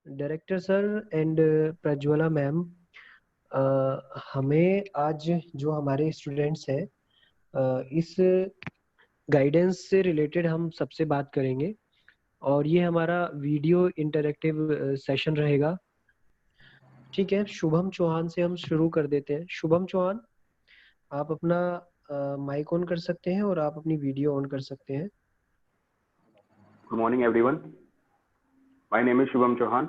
Director sir and Prajwala ma'am, हमें आज जो हमारे स्टूडेंट्स हैं इस गाइडेंस से रिलेटेड हम सबसे बात करेंगे और ये हमारा वीडियो इंटरेक्टिव सेशन रहेगा। ठीक है, शुभम चौहान से हम शुरू कर देते हैं। शुभम चौहान, आप अपना माइक ऑन कर सकते हैं और आप अपनी वीडियो ऑन कर सकते हैं। Good morning, everyone. My name is Shubham Chauhan,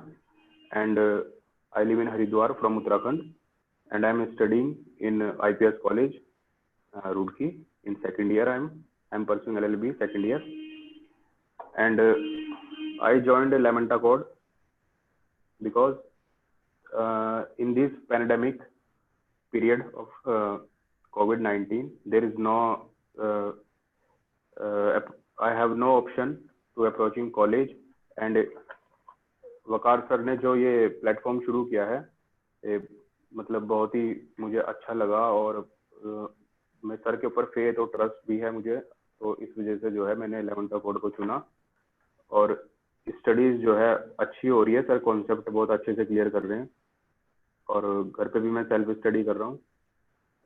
and I live in Haridwar from Uttarakhand, and I am studying in IPS College, Roorkee. In second year, I am pursuing LLB second year, and I joined Lamenta Code because in this pandemic period of COVID-19, there is no I have no option to approaching college, and Waqar sir ने जो ये platform शुरू किया है मतलब बहुत ही मुझे अच्छा लगा और मैं सर के ऊपर फेथ और ट्रस्ट भी है मुझे, तो इस वजह से जो है मैंने लेमेंटा कोड को चुना और स्टडीज जो है अच्छी हो रही है। सर कॉन्सेप्ट बहुत अच्छे से क्लियर कर रहे हैं और घर पे भी मैं सेल्फ स्टडी कर रहा हूँ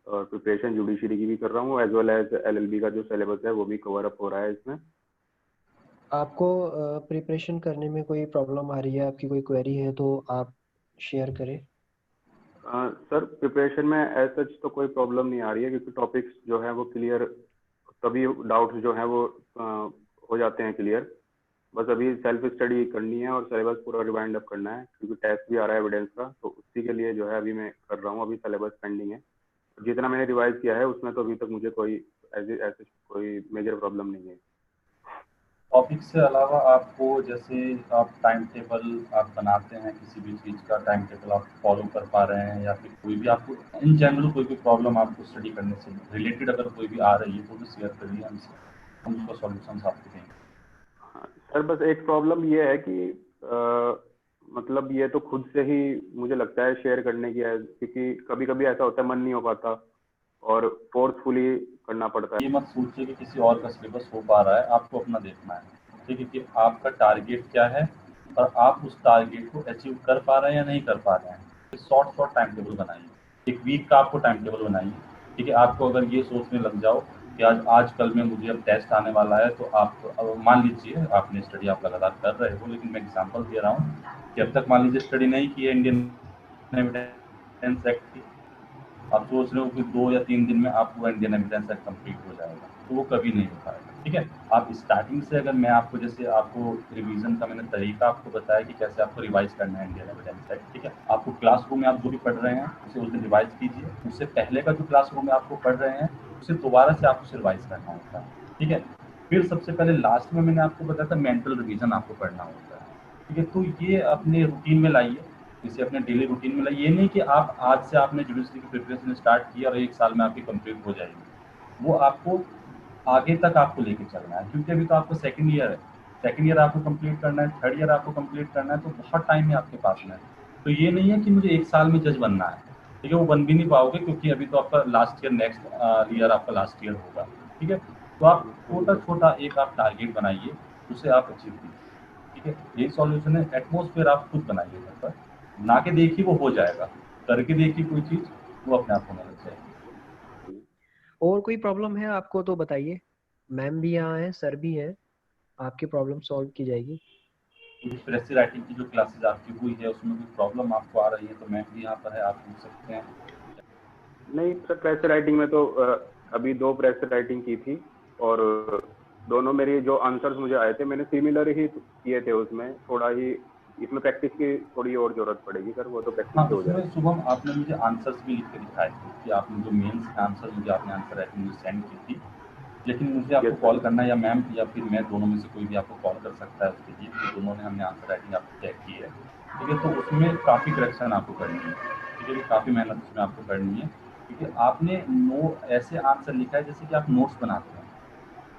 और प्रिपरेशन जुडिशरी की भी कर रहा हूँ, एज वेल एज LLB का जो सिलेबस है वो भी कवर अप हो रहा है इसमें। आपको प्रिपरेशन करने में कोई प्रॉब्लम आ रही है, आपकी कोई क्वेरी है तो आप शेयर करें। सर प्रिपरेशन में एज सच तो कोई प्रॉब्लम नहीं आ रही है क्योंकि टॉपिक्स जो है वो क्लियर, तभी डाउट्स जो है वो हो जाते हैं क्लियर। बस अभी सेल्फ स्टडी करनी है और सिलेबस पूरा रिवाइंड अप करना है क्योंकि टेस्ट भी आ रहा है एविडेंस का, तो उसी के लिए जो है अभी मैं कर रहा हूँ। अभी सिलेबस पेंडिंग है, जितना मैंने रिवाइज किया है उसमें तो अभी तक मुझे कोई ऐसे कोई मेजर प्रॉब्लम नहीं है। टॉपिक से अलावा आपको जैसे आप टाइम टेबल आप बनाते हैं, किसी भी चीज़ का टाइम टेबल आप फॉलो कर पा रहे हैं, या फिर कोई भी आपको इन जनरल कोई भी प्रॉब्लम आपको स्टडी करने से रिलेटेड अगर कोई भी आ रही है तो भी शेयर करिए हमसे, हम उसका सॉल्यूशन आपको देंगे। हाँ सर, बस एक प्रॉब्लम ये है कि मतलब ये तो खुद से ही मुझे लगता है शेयर करने की है, क्योंकि कभी कभी ऐसा होता है मन नहीं हो पाता और फोर्सफुली करना पड़ता है। ये मत सोचिए कि किसी और का सिलेबस हो पा रहा है, आपको अपना देखना है, ठीक है, कि आपका टारगेट क्या है और आप उस टारगेट को अचीव कर पा रहे हैं या नहीं कर पा रहे हैं। शॉर्ट टाइम टेबल बनाइए, एक वीक का आपको टाइम टेबल बनाइए, ठीक है। आपको अगर ये सोचने लग जाओ कि आज कल में मुझे अब टेस्ट आने वाला है, तो आप अब मान लीजिए आपने स्टडी आप लगातार कर रहे हो, लेकिन मैं एग्जांपल दे रहा हूँ कि अब तक मान लीजिए स्टडी नहीं की है इंडियन एविडेंस एक्ट की, आप सोच रहे हो कि 2 या 3 दिन में आपको इंडियन एविडेंस एक्ट कंप्लीट हो जाएगा, तो वो कभी नहीं हो पाएगा, ठीक है। आप स्टार्टिंग से अगर मैं आपको जैसे आपको रिवीजन का मैंने तरीका आपको बताया कि कैसे आपको रिवाइज करना है इंडियन एविडेंस एक्ट, ठीक है। आपको क्लासरूम में आप जो भी पढ़ रहे हैं उसे उस दिन रिवाइज कीजिए, उससे पहले का जो क्लासरूम में आपको पढ़ रहे हैं उसे दोबारा से आपको रिवाइज करना होता है, ठीक है। फिर सबसे पहले लास्ट में मैंने आपको बताया था मेंटल रिवीजन आपको पढ़ना होता है, ठीक है। तो ये अपने रूटीन में लाइए, इसे अपने डेली रूटीन में लाइए। ये नहीं कि आप आज से आपने जुडिशरी की प्रिपरेशन स्टार्ट की और 1 साल में आपकी कंप्लीट हो जाएगी, वो आपको आगे तक आपको लेके चलना है, क्योंकि अभी तो आपको सेकंड ईयर है, सेकंड ईयर आपको कंप्लीट करना है, थर्ड ईयर आपको कंप्लीट करना है, तो बहुत टाइम है आपके पास में। तो ये नहीं है कि मुझे 1 साल में जज बनना है, ठीक है, वो बन भी नहीं पाओगे क्योंकि अभी तो आपका लास्ट ईयर, नेक्स्ट ईयर आपका लास्ट ईयर होगा, ठीक है। तो आप छोटा एक आप टारगेट बनाइए, उसे आप अचीव कीजिए, ठीक है। यही सॉल्यूशन है। एटमॉस्फेयर आप खुद बनाइए घर पर, ना के देखिए वो हो जाएगा, करके देखिए कोई चीज, वो अपने आप होने लग जाएगी। और कोई प्रॉब्लम है आपको तो बताइए, मैम भी यहाँ है, सर भी है, आपकी प्रॉब्लम सॉल्व की जाएगी। प्रेस राइटिंग की जो क्लासेस आपकी हुई है उसमें कोई प्रॉब्लम आपको आ रही है तो मैम भी यहाँ पर है, आप पूछ सकते हैं। नहीं सर, प्रेस राइटिंग में तो अभी 2 प्रेस राइटिंग की थी और दोनों मेरी जो आंसर्स मुझे आए थे मैंने सिमिलर ही किए थे, उसमें थोड़ा ही इसमें प्रैक्टिस की थोड़ी और जरूरत पड़ेगी सर, वो तो प्रैक्टिस हाँ, से हो उसमें जाएगा। शुभम आपने मुझे आंसर्स भी लिख के दिखाए थे कि आपने जो मेंस के आंसर मुझे आपने आंसर राइटिंग मुझे सेंड की थी, लेकिन मुझे आपको यस कॉल सर। करना है या मैम या फिर मैं, दोनों में से कोई भी आपको कॉल कर सकता है उसके लिए, तो दोनों ने हमने आंसर राइटिंग आपको चेक की है, ठीक है। तो उसमें काफ़ी करेक्शन आपको करनी है, ठीक है, काफ़ी मेहनत उसमें आपको करनी है, क्योंकि आपने ऐसे आंसर लिखा है जैसे कि आप नोट्स बनाते हैं,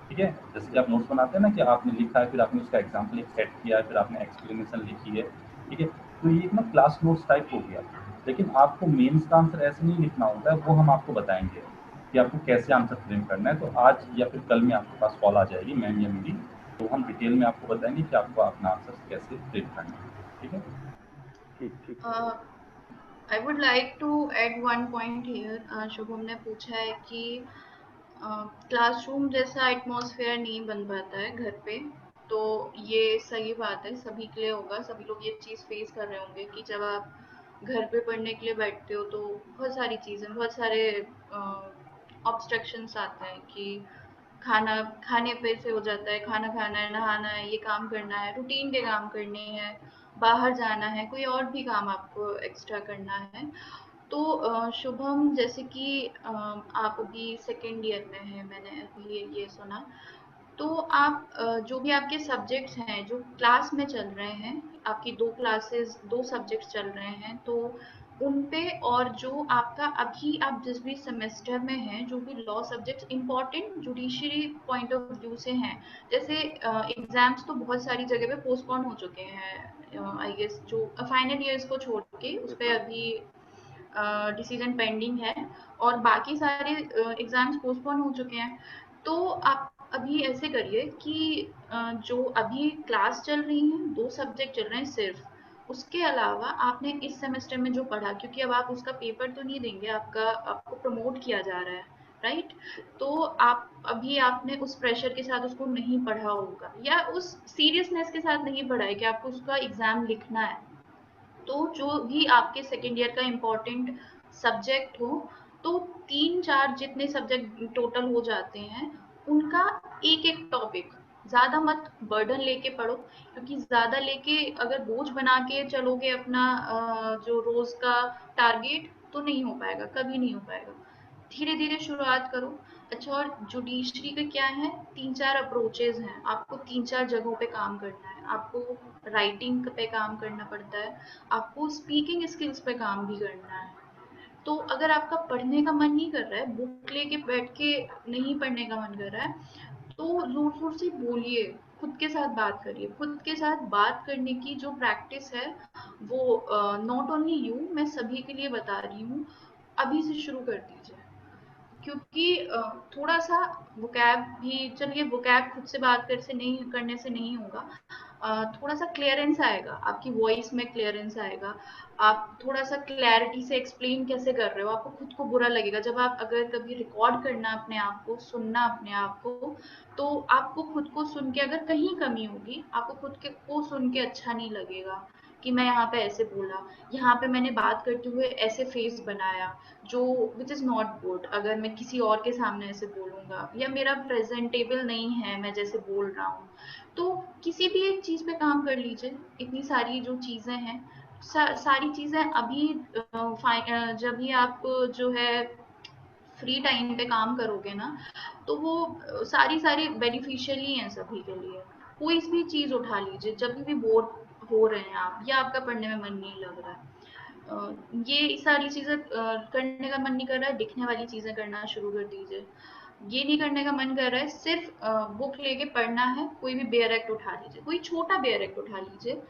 ठीक है। जैसे कि आप नोट्स बनाते हैं ना कि आपने लिखा है, फिर आपने उसका एग्जाम्पल एक सेट किया है, फिर आपने एक्सप्लेनेशन लिखी है, ठीक है। तो ये एक ना क्लास नोट्स टाइप हो गया, लेकिन आपको मेंस का आंसर ऐसे नहीं लिखना होता है, वो हम आपको बताएंगे कि आपको कैसे आंसर फ्रेम करना है। तो आज या फिर कल में आपके पास कॉल आ जाएगी मैम या मेरी, तो हम डिटेल में आपको बताएंगे कि आपको अपना आंसर कैसे फ्रेम करना है, ठीक है। ठीक। I would like to add one point here. Shubham ने पूछा है कि क्लासरूम जैसा एटमॉस्फेयर नहीं बन पाता है घर पे, तो ये सही बात है, सभी के लिए होगा, सभी लोग ये चीज़ फेस कर रहे होंगे कि जब आप घर पे पढ़ने के लिए बैठते हो तो बहुत सारी चीज़ें, बहुत सारे ऑब्स्ट्रक्शंस आते हैं कि खाना खाने पे से हो जाता है, खाना खाना है, नहाना है, ये काम करना है, रूटीन के काम करने हैं, बाहर जाना है, कोई और भी काम आपको एक्स्ट्रा करना है। तो शुभम, जैसे कि आप अभी सेकेंड ईयर में हैं, मैंने अभी ये सुना, तो आप जो भी आपके सब्जेक्ट्स हैं जो क्लास में चल रहे हैं, आपकी 2 क्लासेस 2 सब्जेक्ट्स चल रहे हैं, तो उन पे, और जो आपका अभी आप जिस भी सेमेस्टर में हैं, जो भी law subjects important judiciary point of view से हैं, जैसे एग्जाम्स तो बहुत सारी जगह पे पोस्टपोन हो चुके हैं, आई गेस जो फाइनल ईयर्स को छोड़ के उस पे अभी डिसीजन पेंडिंग है, और बाकी सारे एग्जाम्स पोस्टपोन हो चुके हैं। तो आप अभी ऐसे करिए कि जो अभी क्लास चल रही हैं, 2 सब्जेक्ट चल रहे हैं सिर्फ, उसके अलावा आपने इस सेमेस्टर में जो पढ़ा, क्योंकि अब आप उसका पेपर तो नहीं देंगे, आपको प्रमोट किया जा रहा है, राइट? तो आप अभी आपने उस प्रेशर के साथ उसको नहीं पढ़ा होगा, या उस सीरियसनेस के साथ नहीं पढ़ा है कि आपको उसका एग्जाम लिखना है। तो जो भी आपके सेकेंड ईयर का इम्पोर्टेंट सब्जेक्ट हो, तो 3-4 जितने सब्जेक्ट टोटल हो जाते हैं, उनका एक-एक टॉपिक, ज़्यादा मत बर्डन लेके पढ़ो, क्योंकि ज़्यादा लेके अगर बोझ बना के चलोगे अपना जो रोज़ का टारगेट, तो नहीं हो पाएगा, कभी नहीं हो पाएगा। धीरे-धीरे शुरुआत करो। अच्छा, और जुडिशरी का क्या है, 3-4 अप्रोचेज़ हैं, आपको 3-4 जगहों पे काम करना है। आपको राइटिंग पे काम करना पड़ता है, आपको स्पीकिंग स्किल्स पे काम भी करना है। तो अगर आपका पढ़ने का मन नहीं कर रहा है, बुक लेके बैठ के नहीं पढ़ने का मन कर रहा है, तो ज़ोर-ज़ोर से बोलिए, खुद के साथ बात करिए। खुद के साथ बात करने की जो प्रैक्टिस है, वो नॉट ओनली यू, मैं सभी के लिए बता रही हूँ, अभी से शुरू कर दीजिए। क्योंकि थोड़ा-सा वोकैब भी, चलिए वोकैब खुद से बात करने से नहीं होगा, थोड़ा-सा क्लियरेंस आएगा, आपकी वॉइस में क्लियरेंस आएगा, आप थोड़ा-सा क्लैरिटी से एक्सप्लेन कैसे कर रहे हो, आपको खुद को बुरा लगेगा। जब आप अगर कभी रिकॉर्ड करना अपने आप को, सुनना अपने आप को, तो आपको खुद को सुन के अगर कहीं कमी होगी, आपको खुद के को सुन के अच्छा नहीं लगेगा कि मैं यहाँ पे ऐसे बोला, यहाँ पे मैंने बात करते हुए ऐसे फेस बनाया, जो विच इज़ नॉट गुड। अगर मैं किसी और के सामने ऐसे बोलूँगा, या मेरा प्रेजेंटेबल नहीं है मैं जैसे बोल रहा हूँ, तो किसी भी एक चीज़ पे काम कर लीजिए। इतनी सारी जो चीज़ें हैं, सारी चीज़ें अभी जब भी आप जो है फ्री टाइम पे काम करोगे ना, तो वो सारी सारी बेनिफिशियल ही हैं सभी के लिए। कोई भी चीज़ उठा लीजिए, जब भी बोर हो रहे हैं आप, या आपका पढ़ने में मन नहीं लग रहा है, ये सारी चीज़ें करने का मन नहीं कर रहा है, दिखने वाली चीज़ें करना शुरू कर दीजिए। ये नहीं करने का मन कर रहा है, सिर्फ बुक लेके पढ़ना है, कोई भी बेयर एक्ट उठा लीजिए, कोई छोटा बेयर एक्ट उठा लीजिए,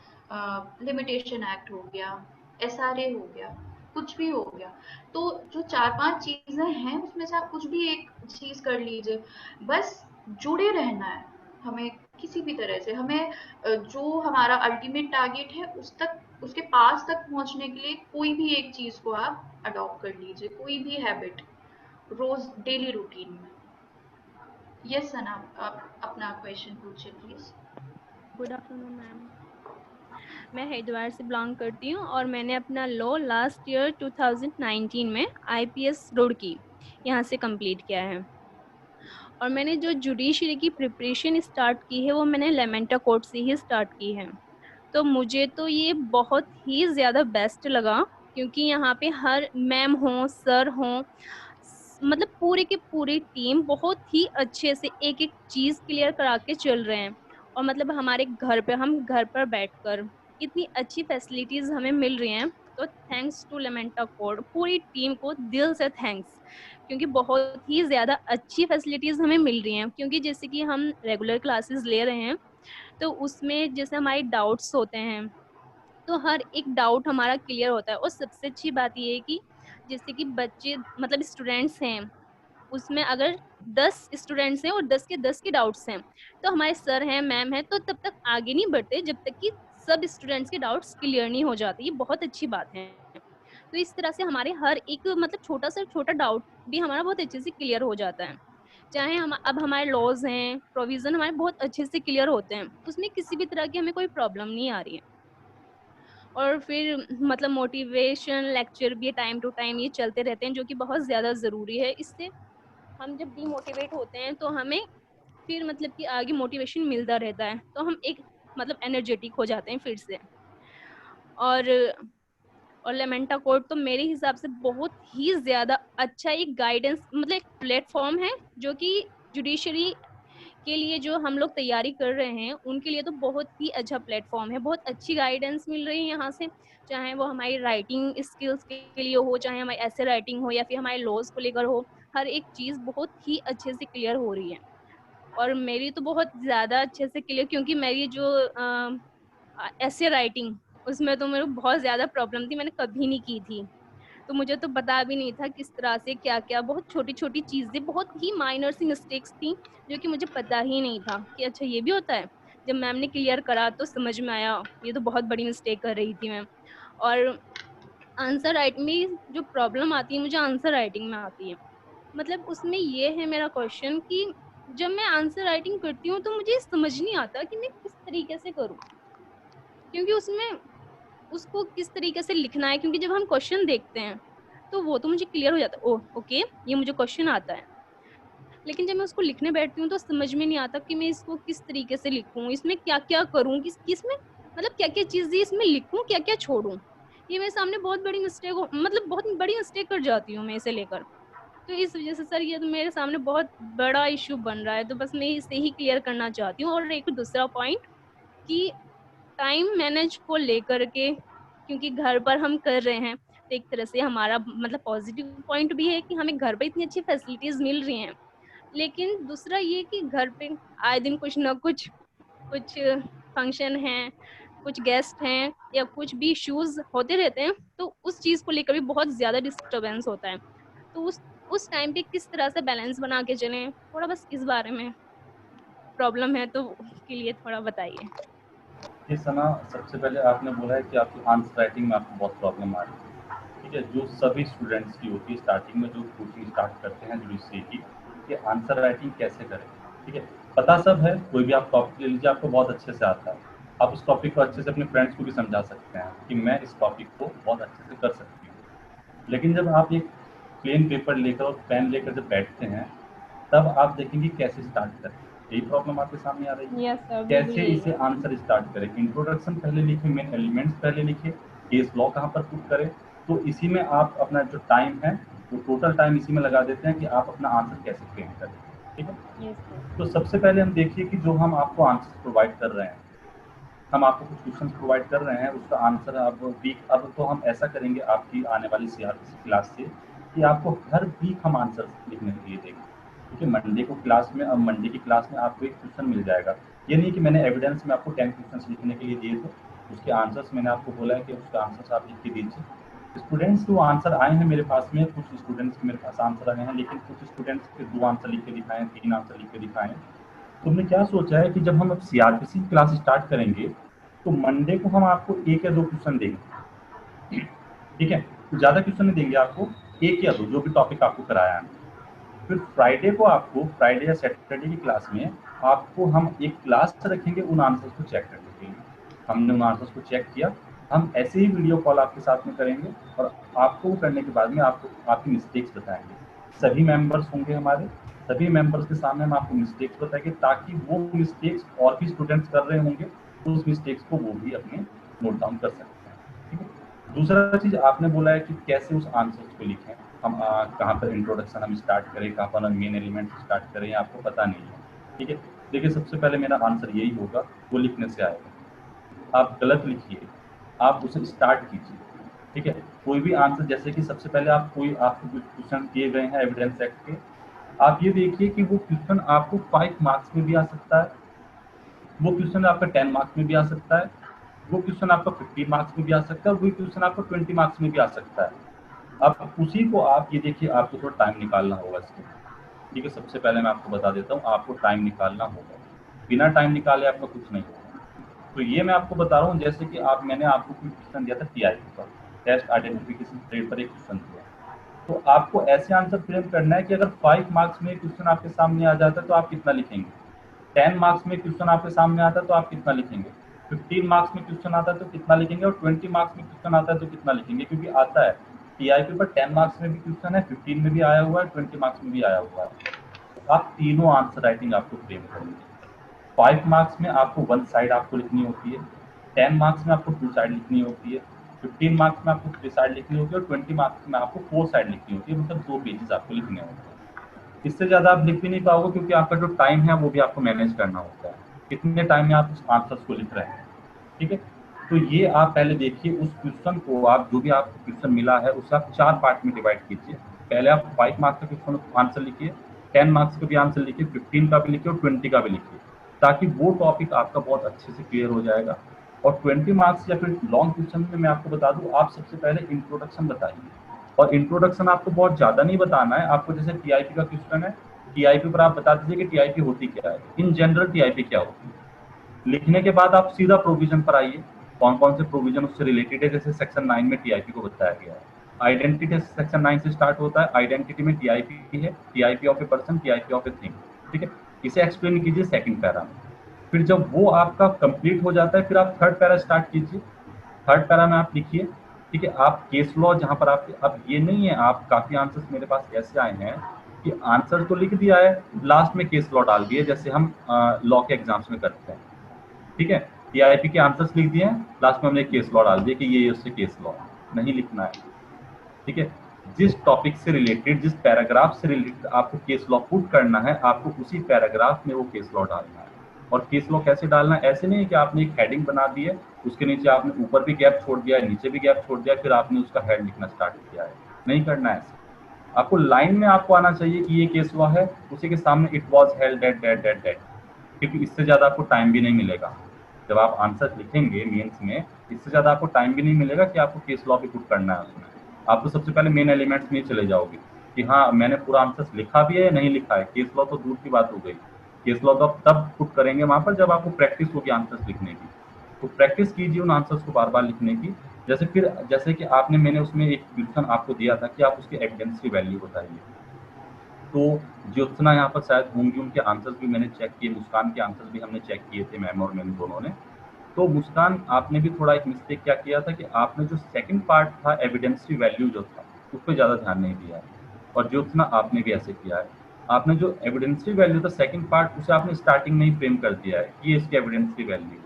लिमिटेशन एक्ट हो गया, एसआरए हो गया, कुछ भी हो गया। तो जो 4-5 चीज़ें हैं, उसमें से आप कुछ भी एक चीज़ कर लीजिए। बस जुड़े रहना है हमें, किसी भी तरह से हमें जो हमारा अल्टीमेट टारगेट है उस तक, उसके पास तक पहुंचने के लिए कोई भी एक चीज़ को आप अडॉप्ट कर लीजिए, कोई भी हैबिट रोज डेली रूटीन में। यस सना, आप अपना क्वेश्चन पूछिए प्लीज। Good afternoon ma'am. मैं हरिद्वार से बिलोंग करती हूँ और मैंने अपना लॉ लास्ट ईयर 2019 में आईपीएस रुड़की यहाँ से कंप्लीट किया है। और मैंने जो जुडिशरी की प्रिपरेशन स्टार्ट की है वो मैंने लेमेंटा कोर्ट से ही स्टार्ट की है। तो मुझे तो ये बहुत ही ज़्यादा बेस्ट लगा, क्योंकि यहाँ पे हर मैम हो, सर हो, मतलब पूरे की पूरी टीम बहुत ही अच्छे से एक एक चीज़ क्लियर करा के चल रहे हैं। और मतलब हमारे घर पे, हम घर पर बैठकर इतनी अच्छी फैसिलिटीज़ हमें मिल रही हैं, तो थैंक्स टू लेमेंटा कोड, पूरी टीम को दिल से थैंक्स, क्योंकि बहुत ही ज़्यादा अच्छी फैसिलिटीज़ हमें मिल रही हैं। क्योंकि जैसे कि हम रेगुलर क्लासेस ले रहे हैं, तो उसमें जैसे हमारे डाउट्स होते हैं, तो हर एक डाउट हमारा क्लियर होता है। और सबसे अच्छी बात ये है कि जैसे कि बच्चे, मतलब स्टूडेंट्स हैं, उसमें अगर 10 स्टूडेंट्स हैं और 10 के 10 के डाउट्स हैं, तो हमारे सर हैं, मैम हैं, तो तब तक आगे नहीं बढ़ते जब तक कि सब स्टूडेंट्स के डाउट्स क्लियर नहीं हो जाते, ये बहुत अच्छी बात है। तो इस तरह से हमारे हर एक मतलब छोटा से छोटा डाउट भी हमारा बहुत अच्छे से क्लियर हो जाता है। चाहे हम अब हमारे लॉज हैं, प्रोविजन हमारे बहुत अच्छे से क्लियर होते हैं, उसमें किसी भी तरह की हमें कोई प्रॉब्लम नहीं आ रही है। और फिर मतलब मोटिवेशन लेक्चर भी टाइम टू टाइम ये चलते रहते हैं, जो कि बहुत ज़्यादा ज़रूरी है। इससे हम जब डीमोटिवेट होते हैं तो हमें फिर मतलब कि आगे मोटिवेशन मिलता रहता है, तो हम एक मतलब एनर्जेटिक हो जाते हैं फिर से। और लेमेंटा कोड तो मेरे हिसाब से बहुत ही ज़्यादा अच्छा एक गाइडेंस मतलब एक प्लेटफॉर्म है, जो कि जुडिशरी के लिए जो हम लोग तैयारी कर रहे हैं उनके लिए तो बहुत ही अच्छा प्लेटफॉर्म है। बहुत अच्छी गाइडेंस मिल रही है यहाँ से, चाहे वो हमारी राइटिंग स्किल्स के लिए हो, चाहे हमारी ऐसे राइटिंग हो, या फिर हमारे लॉज को लेकर हो। हर एक चीज़ बहुत ही अच्छे से क्लियर हो रही है। और मेरी तो बहुत ज़्यादा अच्छे से क्लियर, क्योंकि मेरी जो ऐसे राइटिंग उसमें तो मेरे को बहुत ज़्यादा प्रॉब्लम थी, मैंने कभी नहीं की थी। तो मुझे तो पता भी नहीं था किस तरह से क्या-क्या, बहुत छोटी-छोटी चीज़ें, बहुत ही माइनर सी मिस्टेक्स थी, जो कि मुझे पता ही नहीं था कि अच्छा ये भी होता है। जब मैम ने क्लियर करा तो समझ में आया, ये तो बहुत बड़ी मिस्टेक कर रही थी मैं। और आंसर राइटिंग में जो प्रॉब्लम आती है, मुझे आंसर राइटिंग में आती है। मतलब उसमें ये है मेरा क्वेश्चन कि जब मैं आंसर राइटिंग करती हूँ, तो मुझे समझ नहीं आता कि मैं किस तरीके से करूँ? क्योंकि उसमें उसको किस तरीके से लिखना है, क्योंकि जब हम क्वेश्चन देखते हैं तो वो तो मुझे क्लियर हो जाता है, ओह ओके ये मुझे क्वेश्चन आता है। लेकिन जब मैं उसको लिखने बैठती हूँ तो समझ में नहीं आता कि मैं इसको किस तरीके से लिखूं, इसमें क्या क्या करूं, किसमें मतलब क्या क्या चीजें इसमें लिखूं, क्या क्या छोड़ूं। ये मेरे सामने बहुत बड़ी मिस्टेक हो, मतलब बहुत बड़ी मिस्टेक कर जाती हूँ मैं इसे लेकर। तो इस वजह से सर ये तो मेरे सामने बहुत बड़ा इशू बन रहा है, तो बस मैं इसे ही क्लियर करना चाहती हूँ। और एक दूसरा पॉइंट कि टाइम मैनेज को लेकर के, क्योंकि घर पर हम कर रहे हैं तो एक तरह से हमारा मतलब पॉजिटिव पॉइंट भी है कि हमें घर पे इतनी अच्छी फैसिलिटीज मिल रही हैं। लेकिन दूसरा ये कि घर पे आए दिन कुछ ना कुछ कुछ फंक्शन है, कुछ गेस्ट हैं, या कुछ भी इश्यूज होते रहते हैं, तो उस चीज को लेकर भी बहुत ज्यादा डिस्टरबेंस होता है। तो उस टाइम पे किस तरह से बैलेंस बना के चलें, थोड़ा बस इस बारे में प्रॉब्लम है, तो उसके लिए थोड़ा बताइए। ये सना, सबसे पहले आपने बोला है कि आपकी आंसर राइटिंग में आपको बहुत प्रॉब्लम आ रही है, ठीक है। जो सभी स्टूडेंट्स की होती है स्टार्टिंग में, जो कोचिंग स्टार्ट करते हैं जुडिशरी की, कि आंसर राइटिंग कैसे करें, ठीक है। पता सब है, कोई भी आप टॉपिक ले लीजिए, आपको बहुत अच्छे से आता है, आप उस टॉपिक को अच्छे से अपने फ्रेंड्स को भी समझा सकते हैं कि मैं इस टॉपिक को बहुत अच्छे से कर सकती हूँ। लेकिन जब आप एक प्लेन पेपर लेकर और पेन लेकर जब बैठते हैं, तब आप देखेंगे कैसे स्टार्ट करें। यही प्रॉब्लम आपके सामने आ रही है। यस सर, कैसे इसे आंसर स्टार्ट करें, इंट्रोडक्शन पहले लिखे, मेन एलिमेंट्स पहले लिखे, केस लॉ कहाँ पर पुट करें। तो इसी में आप अपना जो टाइम है वो टोटल टाइम इसी में लगा देते हैं कि आप अपना आंसर कैसे फ्रेम करें, ठीक है। तो सबसे पहले हम देखिए कि जो हम आपको आंसर प्रोवाइड कर रहे हैं, हम आपको कुछ क्वेश्चन प्रोवाइड कर रहे हैं, उसका आंसर अब तो हम ऐसा करेंगे आपकी आने वाली CRPC क्लास से कि आपको हर वीक हम आंसर लिखने के लिए देंगे, ठीक है। मंडे को क्लास में, अब मंडे की क्लास में आपको एक क्वेश्चन मिल जाएगा। ये नहीं कि मैंने एविडेंस में आपको 10 क्वेश्चन लिखने के लिए दिए थे, उसके आंसर्स मैंने आपको बोला है कि उसके आंसर्स आप लिख के दीजिए। स्टूडेंट्स जो आंसर आए हैं मेरे पास में, कुछ स्टूडेंट्स के मेरे पास आंसर आए हैं, लेकिन कुछ स्टूडेंट्स के 2 आंसर लिख के दिखाएं, 3 आंसर लिख के दिखाएं। तो हमने क्या सोचा है कि जब हम अब CRPC क्लास स्टार्ट करेंगे तो मंडे को हम आपको 1 या 2 क्वेश्चन देंगे, ठीक है। तो ज़्यादा क्वेश्चन नहीं देंगे आपको, 1 या 2 जो भी टॉपिक आपको कराया है। फिर फ्राइडे को आपको, फ्राइडे या सैटरडे की क्लास में आपको हम एक क्लास रखेंगे उन आंसर्स को चेक करने के लिए। हमने उन आंसर्स को चेक किया, हम ऐसे ही वीडियो कॉल आपके साथ में करेंगे और आपको वो करने के बाद में आपको आपकी मिस्टेक्स बताएंगे। सभी मेंबर्स होंगे हमारे, सभी मेंबर्स के सामने हम आपको मिस्टेक्स बताएंगे, ताकि वो मिस्टेक्स और भी स्टूडेंट्स कर रहे होंगे, उस मिस्टेक्स को वो भी अपने नोट डाउन कर सकते हैं, ठीक है। दूसरा चीज आपने बोला है कि कैसे उस आंसर्स को लिखें, हम कहाँ पर इंट्रोडक्शन हम स्टार्ट करें, कहाँ पर हम मेन एलिमेंट स्टार्ट करें, आपको पता नहीं है, ठीक है। देखिए सबसे पहले मेरा आंसर यही होगा, वो लिखने से आएगा। आप गलत लिखिए, आप उसे स्टार्ट कीजिए, ठीक है। कोई भी आंसर, जैसे कि सबसे पहले आप कोई आपको कुछ क्वेश्चन दिए गए हैं एविडेंस एक्ट के, आप ये देखिए कि वो क्वेश्चन आपको 5 मार्क्स में भी आ सकता है, वो क्वेश्चन आपका 10 मार्क्स में भी आ सकता है, वो क्वेश्चन आपका 15 मार्क्स में भी आ सकता है, वही क्वेश्चन आपको 20 मार्क्स में भी आ सकता है। अब उसी को आप ये देखिए, आपको थोड़ा टाइम निकालना होगा इसके, ठीक है। सबसे पहले मैं आपको बता देता हूँ, आपको टाइम निकालना होगा, बिना टाइम निकाले आपका कुछ नहीं होगा। तो ये मैं आपको बता रहा हूँ, जैसे कि मैंने आपको कोई क्वेश्चन दिया था टीआईपी पर, टेस्ट आइडेंटिफिकेशन ट्रेड पर एक क्वेश्चन दिया, तो आपको ऐसे आंसर फ्रेम करना है कि अगर 5 मार्क्स में क्वेश्चन आपके सामने आ जाता है तो आप कितना लिखेंगे, 10 मार्क्स में क्वेश्चन आपके सामने आता है तो आप कितना लिखेंगे, 15 मार्क्स में क्वेश्चन आता है तो कितना लिखेंगे, और 20 मार्क्स में क्वेश्चन आता है तो कितना लिखेंगे, क्योंकि आता है टीआईपी पर 10 मार्क्स में भी क्वेश्चन है, 15 में भी आया हुआ है, 20 मार्क्स में भी आया हुआ है। तो आप तीनों आंसर राइटिंग आपको फ्रेम करेंगे। 5 मार्क्स में आपको 1 साइड आपको लिखनी होती है, 10 मार्क्स में आपको 2 साइड लिखनी होती है, 15 मार्क्स में आपको 3 साइड लिखनी होती है, और 20 मार्क्स में आपको 4 साइड लिखनी होती है, मतलब 2 पेजेस आपको लिखने होते हैं। इससे ज़्यादा आप लिख भी नहीं पाओगे, क्योंकि आपका जो टाइम है वो भी आपको मैनेज करना होता है, कितने टाइम में आप उस आंसर्स को लिख रहे हैं। ठीक है, तो ये आप पहले देखिए, उस क्वेश्चन को आप जो भी आपको क्वेश्चन मिला है उसे आप 4 पार्ट में डिवाइड कीजिए। पहले आप 5 मार्क्स का क्वेश्चन आंसर लिखिए, 10 मार्क्स का भी आंसर लिखिए, 15 का भी लिखिए और 20 का भी लिखिए, ताकि वो टॉपिक आपका बहुत अच्छे से क्लियर हो जाएगा। और 20 मार्क्स या फिर लॉन्ग क्वेश्चन में मैं आपको बता दूं, आप सबसे पहले इंट्रोडक्शन बताइए, और इंट्रोडक्शन आपको बहुत ज़्यादा नहीं बताना है। आपको जैसे टीआईपी का क्वेश्चन है, टीआईपी पर आप बता दीजिए कि टीआईपी होती क्या है, इन जनरल टीआईपी क्या होती है। लिखने के बाद आप सीधा प्रोविजन पर आइए, कौन कौन से प्रोविजन उससे रिलेटेड है, जैसे सेक्शन 9 में टीआईपी को बताया गया है। आइडेंटिटी सेक्शन 9 से स्टार्ट होता है, आइडेंटिटी में टीआईपी है, TIP of a person, TIP of a thing. ठीक है, इसे एक्सप्लेन कीजिए सेकंड पैरा में। फिर जब वो आपका कंप्लीट हो जाता है, फिर आप थर्ड पैरा स्टार्ट कीजिए। थर्ड पैरा में आप लिखिए, ठीक है, आप केस लॉ जहाँ पर आप, अब ये नहीं है, आप काफ़ी आंसर्स मेरे पास ऐसे आए हैं कि आंसर तो लिख दिया है, लास्ट में केस लॉ डाल दिए, जैसे हम लॉ के एग्जाम्स में करते हैं। ठीक है, टीआईपी के आंसर्स लिख दिए हैं, लास्ट में हमने केस लॉ डाल दिया कि ये उससे केस लॉ नहीं लिखना है। ठीक है, जिस टॉपिक से रिलेटेड, जिस पैराग्राफ से रिलेटेड आपको केस लॉ पुट करना है, आपको उसी पैराग्राफ में वो केस लॉ डालना है। और केस लॉ कैसे डालना है, ऐसे नहीं है कि आपने एक हेडिंग बना दी है, उसके नीचे आपने ऊपर भी गैप छोड़ दिया है, नीचे भी गैप छोड़ दिया है, फिर आपने उसका हेड लिखना स्टार्ट किया है। नहीं करना है ऐसे। आपको लाइन में आपको आना चाहिए कि ये केस लॉ है, उसी के सामने it was held at date date date, क्योंकि इससे ज़्यादा आपको टाइम भी नहीं मिलेगा। जब आप आंसर लिखेंगे मेंस में, इससे ज़्यादा आपको टाइम भी नहीं मिलेगा कि आपको केस लॉ भी पुट करना है उसमें। आप तो सबसे पहले मेन एलिमेंट्स में चले जाओगे कि हाँ मैंने पूरा आंसर लिखा भी है या नहीं लिखा है। केस लॉ तो दूर की बात हो गई, केस लॉ तो आप तब पुट करेंगे वहाँ पर जब आपको प्रैक्टिस होगी आंसर्स लिखने की। तो प्रैक्टिस कीजिए उन आंसर्स को बार बार लिखने की। जैसे कि आपने, मैंने उसमें एक क्वेश्चन आपको दिया था कि आप उसके एविडेंस की वैल्यू बताइए, तो ज्योत्सना यहाँ पर शायद होंगी, उनके आंसर्स भी मैंने चेक किए, मुस्कान के आंसर्स भी हमने चेक किए थे, मैम और मैम दोनों ने। तो मुस्कान आपने भी थोड़ा एक मिस्टेक क्या किया था कि आपने जो सेकंड पार्ट था एविडेंस की वैल्यू जो था उस पर ज़्यादा ध्यान नहीं दिया है, और ज्योत्सना आपने भी ऐसे किया है। आपने जो एविडेंस की वैल्यू था सेकंड पार्ट, उसे आपने स्टार्टिंग में ही फ्रेम कर दिया है कि ये इसकी एविडेंस की वैल्यू।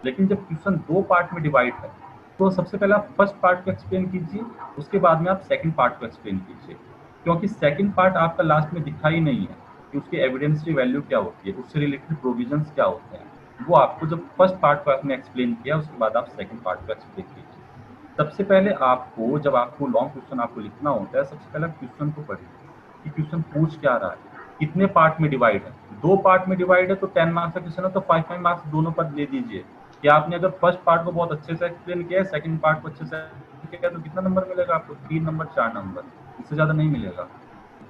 लेकिन जब क्वेश्चन 2 पार्ट में डिवाइड है, तो सबसे पहले आप फर्स्ट पार्ट को एक्सप्लेन कीजिए, उसके बाद में आप सेकंड पार्ट को एक्सप्लेन कीजिए, क्योंकि सेकंड पार्ट आपका लास्ट में दिखा ही नहीं है कि उसके एविडेंस की वैल्यू क्या होती है, उससे रिलेटेड प्रोविजंस क्या होते हैं। वो आपको जब फर्स्ट पार्ट को आपने एक्सप्लेन किया, उसके बाद आप सेकंड पार्ट को एक्सप्लेन कीजिए। सबसे पहले आपको, जब आपको लॉन्ग क्वेश्चन आपको लिखना होता है, सबसे पहले क्वेश्चन को पढ़िए कि क्वेश्चन पूछ क्या रहा है, कितने पार्ट में डिवाइड है। 2 पार्ट में डिवाइड है तो 10 मार्क्स का क्वेश्चन है तो 5 मार्क्स दोनों पर दे दीजिए। कि आपने अगर फर्स्ट पार्ट को बहुत अच्छे से एक्सप्लेन किया है, सेकंड पार्ट को अच्छे से किया, तो कितना नंबर मिलेगा आपको? 3 नंबर 4 नंबर, इससे ज़्यादा नहीं मिलेगा।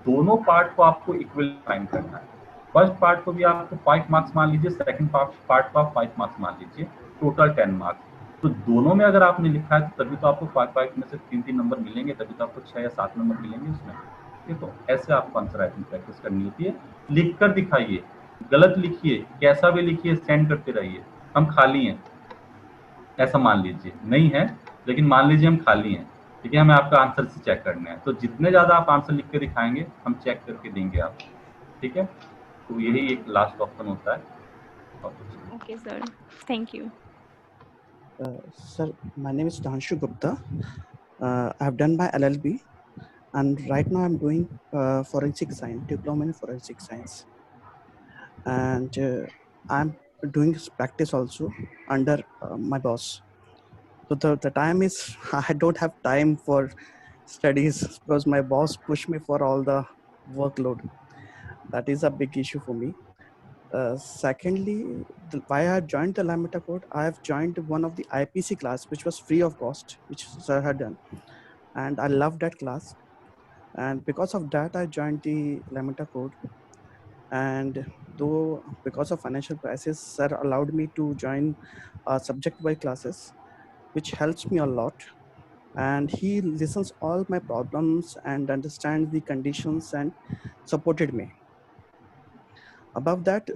दोनों पार्ट को आपको इक्वल फाइन करना है। फर्स्ट पार्ट को भी आपको 5 मार्क्स मान लीजिए, सेकंड पार्ट को आप 5 मार्क्स मान लीजिए, टोटल 10 मार्क्स। तो दोनों में अगर आपने लिखा है तो तभी तो आपको 5 में से 3 नंबर मिलेंगे, तभी तो आपको 6 या 7 नंबर मिलेंगे उसमें। ठीक है, तो ऐसे आपको आंसर राइटिंग प्रैक्टिस करनी होती है। लिख कर दिखाइए, गलत लिखिए, कैसा भी लिखिए, सेंड करते रहिए। हम खाली हैं ऐसा मान लीजिए, नहीं है लेकिन मान लीजिए हम खाली हैं, ठीक है, हमें आपका आंसर से चेक करना है, तो जितने ज़्यादा आप आंसर लिख के दिखाएंगे हम चेक करके देंगे आपको। ठीक है, तो यही एक लास्ट ऑप्शन होता है। Okay sir, thank you. Sir, my name is Dhanshu Gupta. I have done my LLB, and right now I'm doing forensic science, diploma in forensic science, and I'm doing practice also under my boss. So the time is I don't have time for studies because my boss pushed me for all the workload. That is a big issue for me. Secondly, why I joined the Lametta Code, I have joined one of the IPC class, which was free of cost, which sir had done. And I loved that class. And because of that, I joined the Lametta Code. And though because of financial crisis, sir allowed me to join subject-wise classes, which helps me a lot. And he listens all my problems and understands the conditions and supported me. Above that,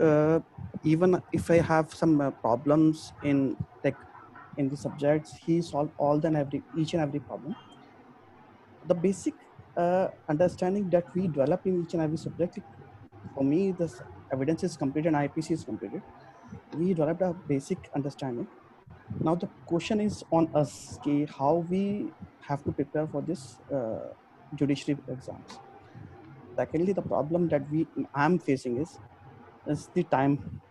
even if I have some problems in like in the subjects, he solved all and every each and every problem. The basic understanding that we develop in each and every subject, for me, this evidence is completed and IPC is completed. We developed a basic understanding. Now the question is on us, ki how we have to prepare for this judiciary exams. Secondly, the problem that I'm facing is the time.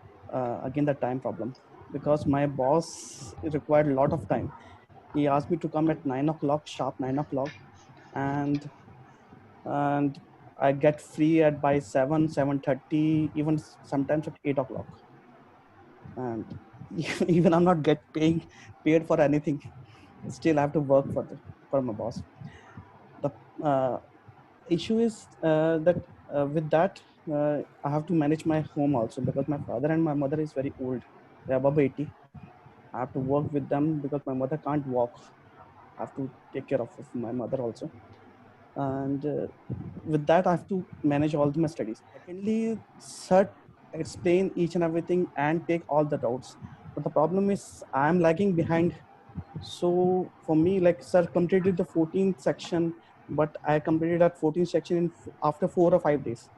Again, the time problem, because my boss required a lot of time. He asked me to come at 9 o'clock, sharp 9 o'clock, and and I get free at by 7:30, even sometimes at 8 o'clock. And even I'm not get paid for anything. Still, I have to work for my boss. The issue is that with that, I have to manage my home also, because my father and my mother is very old. They're above 80. I have to work with them because my mother can't walk. I have to take care of my mother also. And with that, I have to manage all my studies. Secondly, sir explain each and everything and take all the doubts. But the problem is I'm lagging behind. So for me, like sir completed the 14th section, but I completed that 14th section after 4 or 5 days.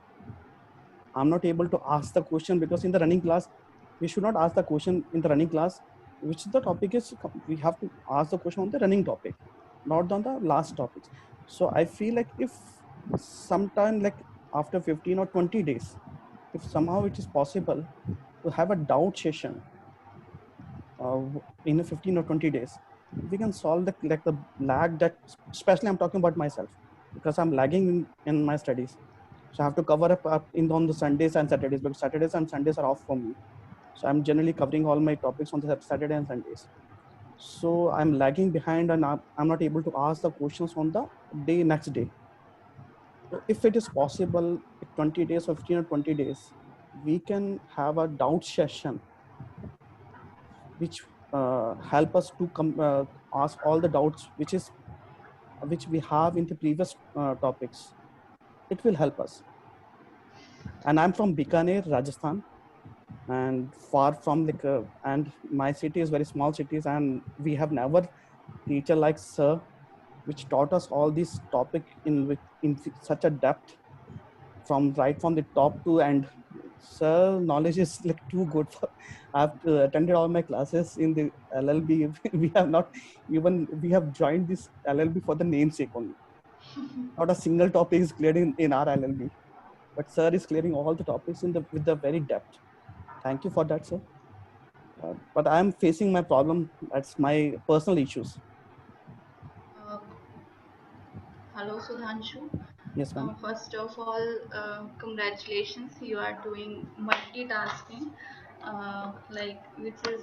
I'm not able to ask the question because in the running class, we should not ask the question in the running class, which the topic is. We have to ask the question on the running topic, not on the last topics. So I feel like if sometime like after 15 or 20 days, if somehow it is possible to have a doubt session uh, in a 15 or 20 days, we can solve the like the lag that, especially I'm talking about myself, because I'm lagging in my studies. So I have to cover up in on the Sundays and Saturdays, because Saturdays and Sundays are off for me. So I'm generally covering all my topics on the Saturday and Sundays. So I'm lagging behind, and I'm not able to ask the questions on the next day. So if it is possible, 20 days or 15 or 20 days, we can have a doubt session which help us to ask all the doubts which we have in the previous topics. It will help us. And I'm from Bikaner, Rajasthan, and far from like and my city is very small cities, and we have never teacher like sir which taught us all these topic in such a depth, from right from the top to end. Sir knowledge is like too good for. I've attended all my classes in the LLB. We have not even, we have joined this LLB for the namesake only. Not a single topic is cleared in our LLB, but sir is clearing all the topics with the very depth. Thank you for that, sir. But I'm facing my problem. That's my personal issues. Uh, Hello, Sudhanshu. Yes, ma'am. First of all, congratulations. You are doing multitasking, which is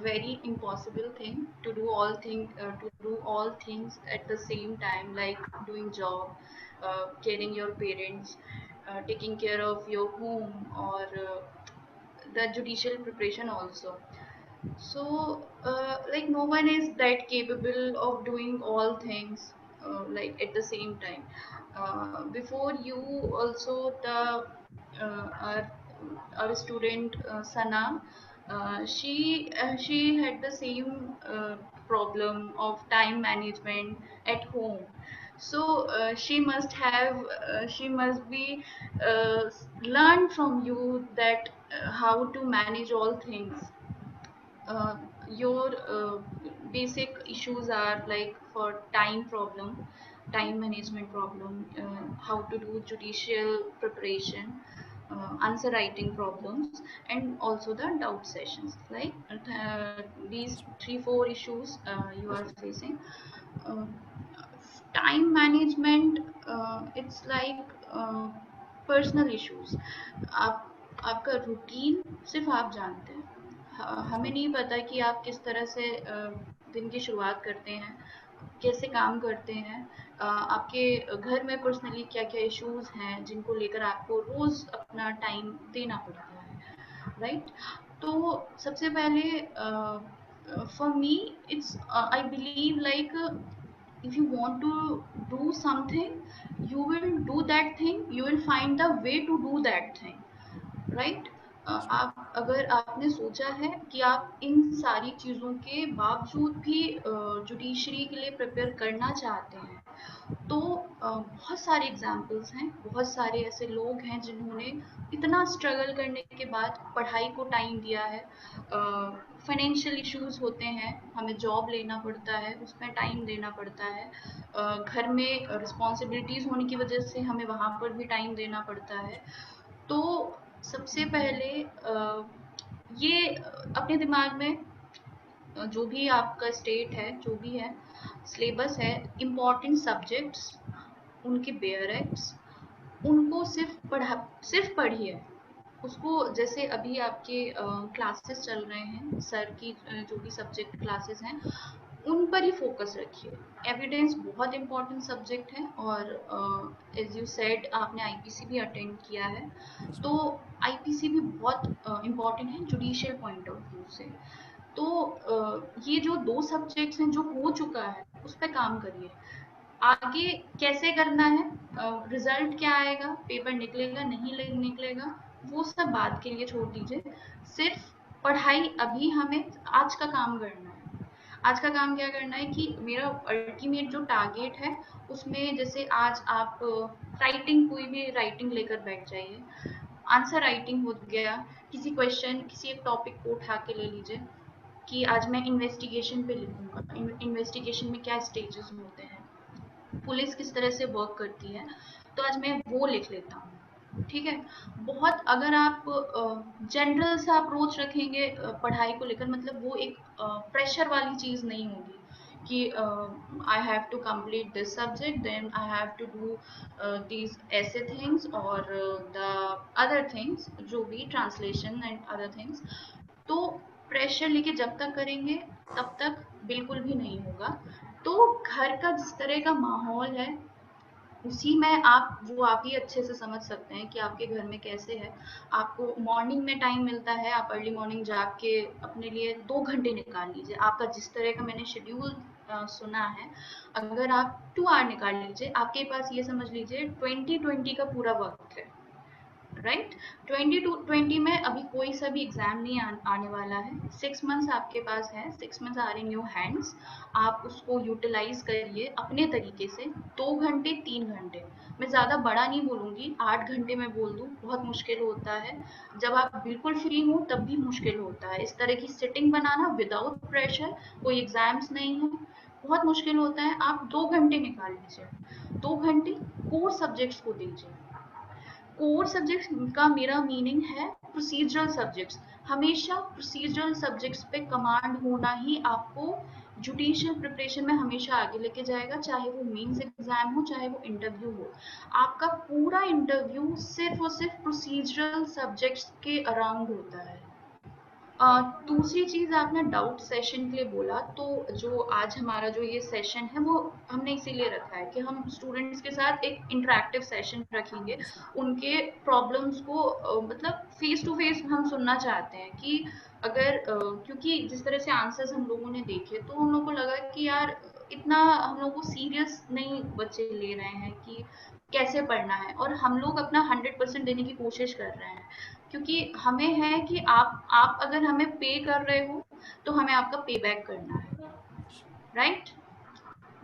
very impossible thing to do all things at the same time, like doing job, caring your parents, taking care of your home, or the judicial preparation also. So like no one is that capable of doing all things like at the same time. Before you also, the our student Sana, she had the same problem of time management at home. So she must be learned from you that how to manage all things. uh, your basic issues are like for time management problem, how to do judicial preparation, answer writing problems, and also the doubt sessions, like these Yes, ma'am. 3-4 issues you Yes, are ma'am. facing. uh, Time management, it's like personal issues. आप आपका routine सिर्फ आप जानते हैं। Yes, हमें ma'am. नहीं पता कि आप किस तरह से दिन की शुरुआत करते हैं, कैसे काम करते हैं, आपके घर में पर्सनली क्या क्या इश्यूज हैं जिनको लेकर आपको रोज अपना टाइम देना पड़ता है। राइट। तो सबसे पहले for me it's I believe like if you want to do something, you will do that thing, you will find the way to do that thing, right. आप अगर आपने सोचा है कि आप इन सारी चीज़ों के बावजूद भी जुडिशरी के लिए प्रिपेयर करना चाहते हैं, तो बहुत सारे एग्जाम्पल्स हैं, बहुत सारे ऐसे लोग हैं जिन्होंने इतना स्ट्रगल करने के बाद पढ़ाई को टाइम दिया है। फाइनेंशियल इश्यूज होते हैं, हमें जॉब लेना पड़ता है, उसमें टाइम देना पड़ता है, घर में रिस्पॉन्सिबिलिटीज़ होने की वजह से हमें वहाँ पर भी टाइम देना पड़ता है। तो सबसे पहले ये अपने दिमाग में जो भी आपका स्टेट है, जो भी है सिलेबस है, इम्पॉर्टेंट सब्जेक्ट्स, उनके बेयर एक्ट्स, उनको सिर्फ पढ़िए उसको। जैसे अभी आपके क्लासेस चल रहे हैं, सर की जो भी सब्जेक्ट क्लासेस हैं उन पर ही फोकस रखिए। एविडेंस बहुत इम्पोर्टेंट सब्जेक्ट है, और एज यू सेड आपने आईपीसी भी अटेंड किया है, तो आईपीसी भी बहुत इम्पोर्टेंट है जुडिशियल पॉइंट ऑफ व्यू से। तो ये जो 2 सब्जेक्ट्स हैं जो हो चुका है उस पर काम करिए। आगे कैसे करना है, रिजल्ट क्या आएगा, पेपर निकलेगा नहीं निकलेगा, वो सब बात के लिए छोड़ दीजिए। सिर्फ पढ़ाई अभी हमें आज का काम करना है। आज का काम क्या करना है कि मेरा अल्टीमेट जो टारगेट है उसमें, जैसे आज आप राइटिंग, कोई भी राइटिंग लेकर बैठ जाइए, आंसर राइटिंग हो गया, किसी क्वेश्चन किसी एक टॉपिक को उठा के ले लीजिए कि आज मैं इन्वेस्टिगेशन पे लिखूंगा, इन्वेस्टिगेशन में क्या स्टेजेस होते हैं, पुलिस किस तरह से वर्क करती है, तो आज मैं वो लिख लेता हूँ। ठीक है। बहुत अगर आप जनरल सा अप्रोच रखेंगे पढ़ाई को लेकर, मतलब वो एक प्रेशर वाली चीज़ नहीं होगी कि I have to complete this subject, then I have to do these ऐसे थिंग्स और द अदर थिंग्स, जो भी ट्रांसलेशन एंड अदर थिंग्स। तो प्रेशर लेके जब तक करेंगे तब तक बिल्कुल भी नहीं होगा। तो घर का जिस तरह का माहौल है उसी में आप ही अच्छे से समझ सकते हैं कि आपके घर में कैसे है। आपको मॉर्निंग में टाइम मिलता है, आप अर्ली मॉर्निंग जाग के अपने लिए 2 घंटे निकाल लीजिए। आपका जिस तरह का मैंने शेड्यूल सुना है, अगर आप 2 आवर निकाल लीजिए, आपके पास ये समझ लीजिए 20-20 का पूरा वक्त है, राइट। 20 में अभी कोई सा भी एग्जाम नहीं आने वाला है। 6 मंथ्स आपके पास है, 6 months are in your hands. आप उसको यूटिलाइज करिए अपने तरीके से। 2 घंटे 3 घंटे, मैं ज़्यादा बड़ा नहीं बोलूँगी, 8 घंटे में बोल दूँ बहुत मुश्किल होता है। जब आप बिल्कुल फ्री हो तब भी मुश्किल होता है। इस तरह की सिटिंग बनाना विदाउट प्रेशर, कोई एग्जाम्स नहीं है, बहुत मुश्किल होता है। आप 2 घंटे निकाल लीजिए, 2 घंटे कोर सब्जेक्ट्स को दीजिए। कोर सब्जेक्ट्स का मेरा मीनिंग है प्रोसीजरल सब्जेक्ट्स। हमेशा प्रोसीजरल सब्जेक्ट्स पे कमांड होना ही आपको जुडिशियल प्रिपरेशन में हमेशा आगे लेके जाएगा, चाहे वो मेंस एग्जाम हो चाहे वो इंटरव्यू हो। आपका पूरा इंटरव्यू सिर्फ और सिर्फ प्रोसीजरल सब्जेक्ट्स के अराउंड होता है। दूसरी चीज़ आपने डाउट सेशन के लिए बोला, तो जो आज हमारा जो ये सेशन है वो हमने इसीलिए रखा है कि हम स्टूडेंट्स के साथ एक इंटरैक्टिव सेशन रखेंगे। उनके प्रॉब्लम्स को मतलब फेस टू फेस हम सुनना चाहते हैं कि अगर क्योंकि जिस तरह से आंसर्स हम लोगों ने देखे तो हम लोग को लगा कि यार इतना हम लोग को सीरियस नहीं बच्चे ले रहे हैं कि कैसे पढ़ना है, और हम लोग अपना 100% देने की कोशिश कर रहे हैं, क्योंकि हमें है कि आप अगर हमें पे कर रहे हो तो हमें आपका पे बैक करना है, राइट।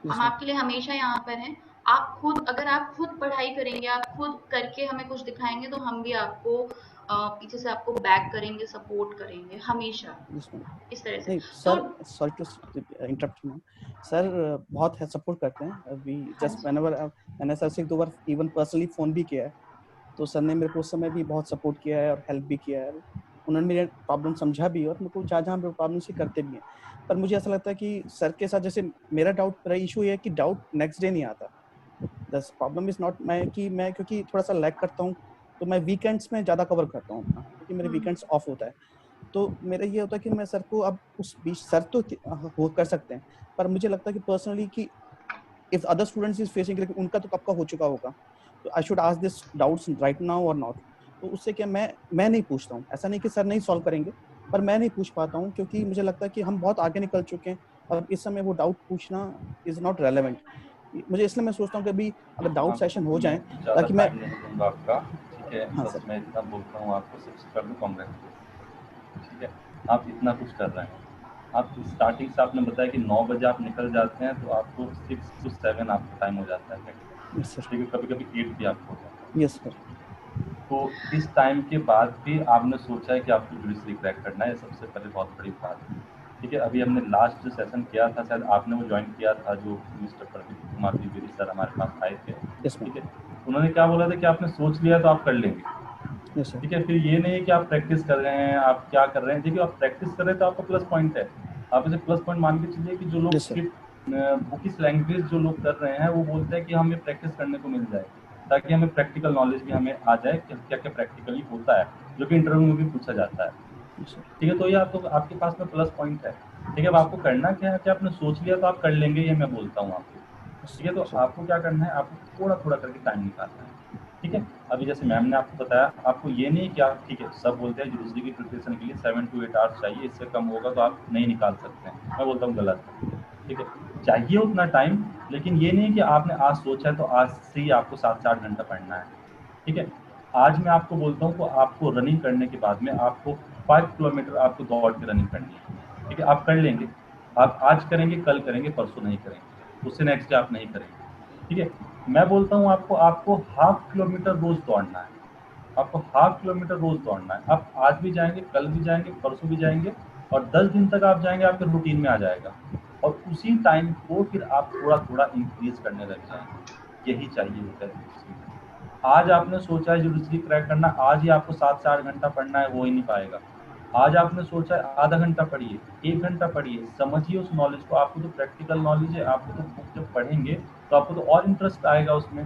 हम आपके लिए हमेशा यहाँ पर हैं। अगर आप खुद पढ़ाई करेंगे, आप खुद करके हमें कुछ दिखाएंगे, तो हम भी आपको पीछे से आपको बैक करेंगे, सपोर्ट करेंगे हमेशा, इस तरह से। नहीं sir, sorry to interrupt ma'am, sir बहुत है सपोर्ट करते हैं। वी जस्ट व्हेनेवर मैंने सर से 1-2 बार इवन पर्सनली फ़ोन भी किया है, तो सर ने मेरे को उस समय भी बहुत सपोर्ट किया है और हेल्प भी किया है। उन्होंने मेरे प्रॉब्लम समझा भी और मेरे को जहाँ मेरे प्रॉब्लम से करते भी हैं। पर मुझे ऐसा लगता है कि सर के साथ जैसे मेरा इशू ये है कि डाउट नेक्स्ट डे नहीं आता। द प्रॉब्लम इज नॉट मैं क्योंकि थोड़ा सा लैग करता हूँ, तो मैं वीकेंड्स में ज़्यादा कवर करता हूँ अपना, क्योंकि मेरे वीकेंड्स ऑफ होता है। तो मेरा ये होता है कि मैं सर को अब उस बीच सर तो वो कर सकते हैं, पर मुझे लगता है कि पर्सनली कि if other students is facing, उनका तो कब का हो चुका होगा, तो I should ask this doubts right now और नॉट। तो उससे क्या मैं नहीं पूछता हूँ। ऐसा नहीं कि सर नहीं सॉल्व करेंगे, पर मैं नहीं पूछ पाता हूँ क्योंकि मुझे लगता है कि हम बहुत आगे निकल चुके हैं। अब इस समय वो डाउट पूछना इज नॉट रेलेवेंट मुझे, इसलिए मैं सोचता हूँ कि अभी अगर डाउट सेशन हो जाए ज़्यादा ताकि मैं। टाइम नहीं दूंगा आपका, ठीक है। हाँ बस सर। मैं इतना बोलता हूँ आपको, सबसे पहले कांग्रेचुलेशन, ठीक है। आप इतना कुछ कर रहे हैं। आप स्टार्टिंग से आपने बताया कि 9 बजे आप निकल जाते हैं, तो आपको 6 to 7 आपका टाइम हो जाता है, यस सर। ठीक है। कभी कभी 8 भी आपको हो जाता है। Yes sir. तो इस टाइम के बाद भी आपने सोचा है कि आपको जुडिशरी क्रैक करना है, ये सबसे पहले बहुत बड़ी बात है, ठीक है। अभी हमने लास्ट जो सेशन किया था, शायद आपने वो ज्वाइन किया था, जो मिस्टर प्रदीप कुमार द्विवेदी सर हमारे पास आए थे, यस मैम। ठीक है। उन्होंने क्या बोला था कि आपने सोच लिया तो आप कर लेंगे, यस सर। ठीक है। फिर ये नहीं है कि आप प्रैक्टिस कर रहे हैं, आप क्या कर रहे हैं। देखिए, आप प्रैक्टिस कर रहे हैं तो आपका प्लस पॉइंट है, आप इसे प्लस पॉइंट मान के चलिए कि जो लोग यस सर। सिर्फ बुकिश लैंग्वेज जो लोग कर रहे हैं, वो बोलते हैं कि हमें प्रैक्टिस करने को मिल जाए, ताकि हमें प्रैक्टिकल नॉलेज भी हमें आ जाए कि क्या क्या प्रैक्टिकली होता है, जो कि इंटरव्यू में भी पूछा जाता है, यस सर। ठीक है। तो ये आपको आपके पास में प्लस पॉइंट है, ठीक है। अब आपको करना क्या है कि आपने सोच लिया तो आप कर लेंगे, ये मैं बोलता हूँ आपको, ठीक है। तो आपको क्या करना है, आपको थोड़ा थोड़ा करके टाइम निकालना है, ठीक है। अभी जैसे मैम ने आपको बताया, आपको ये नहीं कि आप, ठीक है, सब बोलते हैं जुडिशरी की प्रिपरेशन के लिए 7 to 8 आवर्स चाहिए, इससे कम होगा तो आप नहीं निकाल सकते हैं। मैं बोलता हूँ गलत है, ठीक है। चाहिए उतना टाइम, लेकिन ये नहीं कि आपने आज सोचा है तो आज से ही आपको 7 से 8 घंटा पढ़ना है, ठीक है। आज मैं आपको बोलता हूँ, तो आपको रनिंग करने के बाद में आपको 5 किलोमीटर आपको दौड़ के रनिंग करनी है, ठीक है। आप कर लेंगे, आप आज करेंगे, कल करेंगे, परसों नहीं करेंगे, उससे नेक्स्ट डे आप नहीं करेंगे, ठीक है। मैं बोलता हूँ आपको हाफ किलोमीटर रोज दौड़ना है, आपको हाफ किलोमीटर रोज दौड़ना है। आप आज भी जाएंगे, कल भी जाएंगे, परसों भी जाएंगे, और 10 दिन तक आप जाएंगे, आपके रूटीन में आ जाएगा, और उसी टाइम को फिर आप थोड़ा थोड़ा इंक्रीज करने लग जाएंगे। यही चाहिए होता है। आज आपने सोचा है जुडिशरी क्रैक करना, आज ही आपको 7 से 8 घंटा पढ़ना है, वो ही नहीं पाएगा। आज आपने सोचा है आधा घंटा पढ़िए, 1 घंटा पढ़िए, समझिए उस नॉलेज को। आपको तो प्रैक्टिकल नॉलेज है, आपको तो बुक जब पढ़ेंगे तो आपको तो और इंटरेस्ट आएगा उसमें।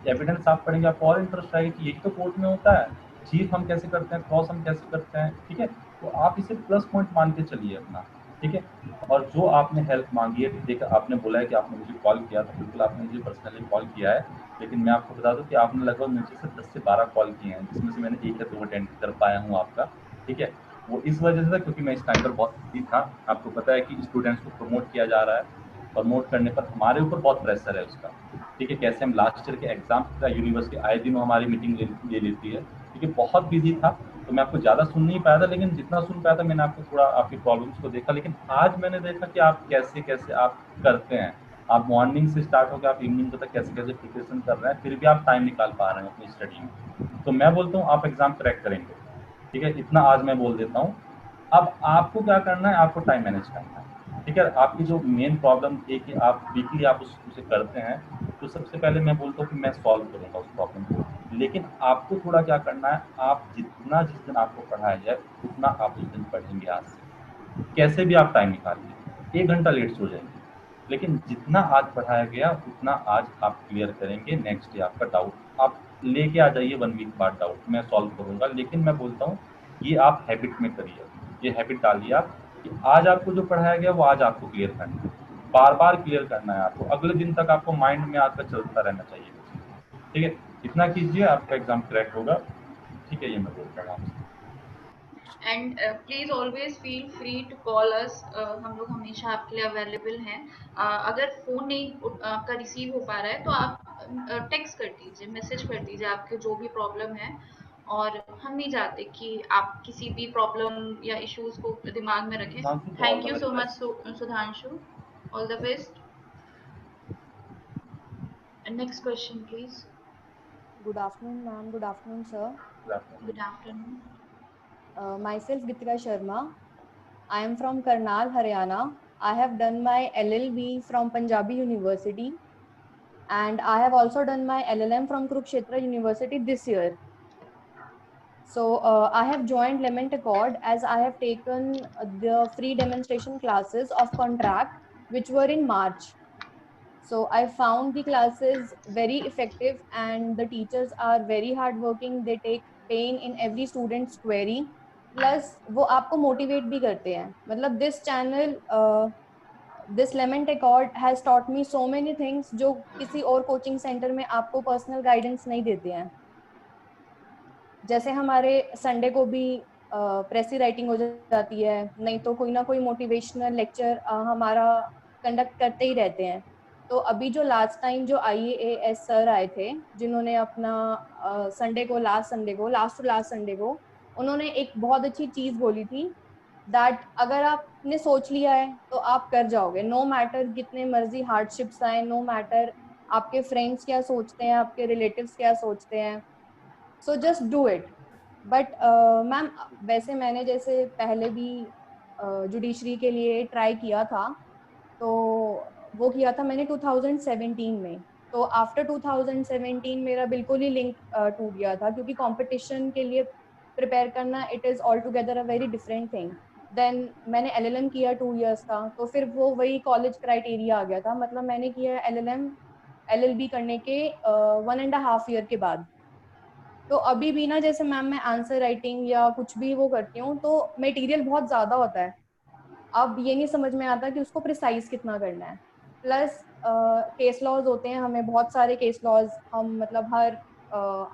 एविडेंस आप पढ़ेंगे, आपको और इंटरेस्ट आएगा कि यही तो कोर्ट में होता है, चीफ हम कैसे करते हैं, क्रॉस हम कैसे करते हैं, ठीक है। तो आप इसे प्लस पॉइंट मान के चलिए अपना, ठीक है। और जो आपने हेल्प मांगी है, देखिए आपने बोला है कि आपने मुझे कॉल किया था, बिल्कुल आपने मुझे पर्सनली कॉल किया है, लेकिन मैं आपको बता दूं कि आपने लगभग मुझे से 10 से 12 कॉल किए हैं, जिसमें से मैंने 1 या 2 अटेंड कर पाया हूँ आपका, ठीक है। वो इस वजह से था क्योंकि मैं इस टाइम पर बहुत बिजी था। आपको पता है कि स्टूडेंट्स को प्रमोट किया जा रहा है, प्रमोट करने पर हमारे ऊपर बहुत प्रेशर है उसका, ठीक है। कैसे हम लास्ट ईयर के एग्जाम का यूनिवर्सिटी आए दिन हमारी मीटिंग ले लेती है, ठीक है। बहुत बिजी था, तो मैं आपको ज़्यादा सुन नहीं पाया था, लेकिन जितना सुन पाया था मैंने आपको थोड़ा आपकी प्रॉब्लम्स को देखा। लेकिन आज मैंने देखा कि आप कैसे कैसे आप करते हैं, आप मॉर्निंग से स्टार्ट होकर आप इवनिंग तक कैसे कैसे प्रिपरेशन कर रहे हैं, फिर भी आप टाइम निकाल पा रहे हैं अपनी स्टडी में। तो मैं बोलता हूँ आप एग्जाम क्रैक करेंगे, ठीक है। इतना आज मैं बोल देता हूँ। अब आपको क्या करना है, आपको टाइम मैनेज करना है, ठीक है। आपकी जो मेन प्रॉब्लम थी कि आप वीकली आप उसे करते हैं, तो सबसे पहले मैं बोलता हूँ कि मैं सॉल्व करूँगा उस प्रॉब्लम को, लेकिन आपको थोड़ा क्या करना है, आप जितना जिस दिन आपको पढ़ाया जाए उतना आप उस दिन पढ़ेंगे। आज से कैसे भी आप टाइम निकालिए, 1 घंटा लेट सो जाएंगे, लेकिन जितना आज पढ़ाया गया उतना आज आप क्लियर करेंगे। नेक्स्ट डे आपका डाउट आप लेके आ जाइए, 1 वीक बाद डाउट मैं सॉल्व करूँगा। लेकिन मैं बोलता हूँ ये आप हैबिट में करिए, ये हैबिट डालिए आप कि आज आपको जो पढ़ाया गया वो आज आपको क्लियर करना है, बार बार क्लियर करना है आपको, अगले दिन तक आपको माइंड में आपका चलता रहना चाहिए, ठीक है। इतना कीजिए, आपका एग्जाम क्रैक होगा, ठीक है। ये मैं बोल रहा हूँ आपसे। And please always feel free to call us, हम लोग हमेशा आपके लिए अवेलेबल हैं। अगर फोन नहीं आपका रिसीव हो पा रहा है तो आप टेक्स्ट कर दीजिए, मैसेज कर दीजिए आपके जो भी प्रॉब्लम है, और हम नहीं चाहते कि आप किसी भी प्रॉब्लम या इश्यूज को दिमाग में रखें। सुधांशु तो all thank the you very so much best. Sudhanshu, all the best. Next question please. Good afternoon, ma'am. Good afternoon, sir. Good afternoon. Myself, Gitika Sharma. I am from Karnal, Haryana. I have done my LLB from Punjabi University, and I have also done my LLM from Kurukshetra University this year. So I have joined Lement Accord as I have taken the free demonstration classes of contract, which were in March. So I found the classes very effective, and the teachers are very hardworking. They take pain in every student's query. Plus वो आपको motivate भी करते हैं। मतलब this channel, this Lement Accord has taught me so many things जो किसी और coaching center में आपको personal guidance नहीं देते हैं। जैसे हमारे संडे को भी प्रेसी राइटिंग हो जाती है, नहीं तो कोई ना कोई मोटिवेशनल लेक्चर हमारा कंडक्ट करते ही रहते हैं। तो अभी जो लास्ट टाइम जो IAS सर आए थे, जिन्होंने अपना संडे को लास्ट संडे को उन्होंने एक बहुत अच्छी चीज बोली थी, दैट अगर आपने सोच लिया है तो आप कर जाओगे, नो मैटर कितने मर्जी हार्डशिप्स आए, नो मैटर आपके फ्रेंड्स क्या सोचते हैं, आपके रिलेटिव्स क्या सोचते हैं, so just do it. But ma'am वैसे मैंने जैसे पहले भी जुडिशरी के लिए ट्राई किया था, तो वो किया था मैंने 2017 में। तो आफ्टर 2017 मेरा बिल्कुल ही लिंक टूट गया था, क्योंकि कंपटीशन के लिए प्रिपेयर करना it is all together a very different thing. Then मैंने LLM किया 2 years का, तो फिर वो वही कॉलेज क्राइटेरिया आ गया था, मतलब मैंने किया LLM LLB करने के 1.5 year के बाद। तो अभी भी ना जैसे मैम मैं आंसर राइटिंग या कुछ भी वो करती हूँ, तो मटेरियल बहुत ज्यादा होता है, अब ये नहीं समझ में आता कि उसको प्रिसाइज कितना करना है। प्लस केस लॉज होते हैं, हमें बहुत सारे केस लॉज, हम मतलब हर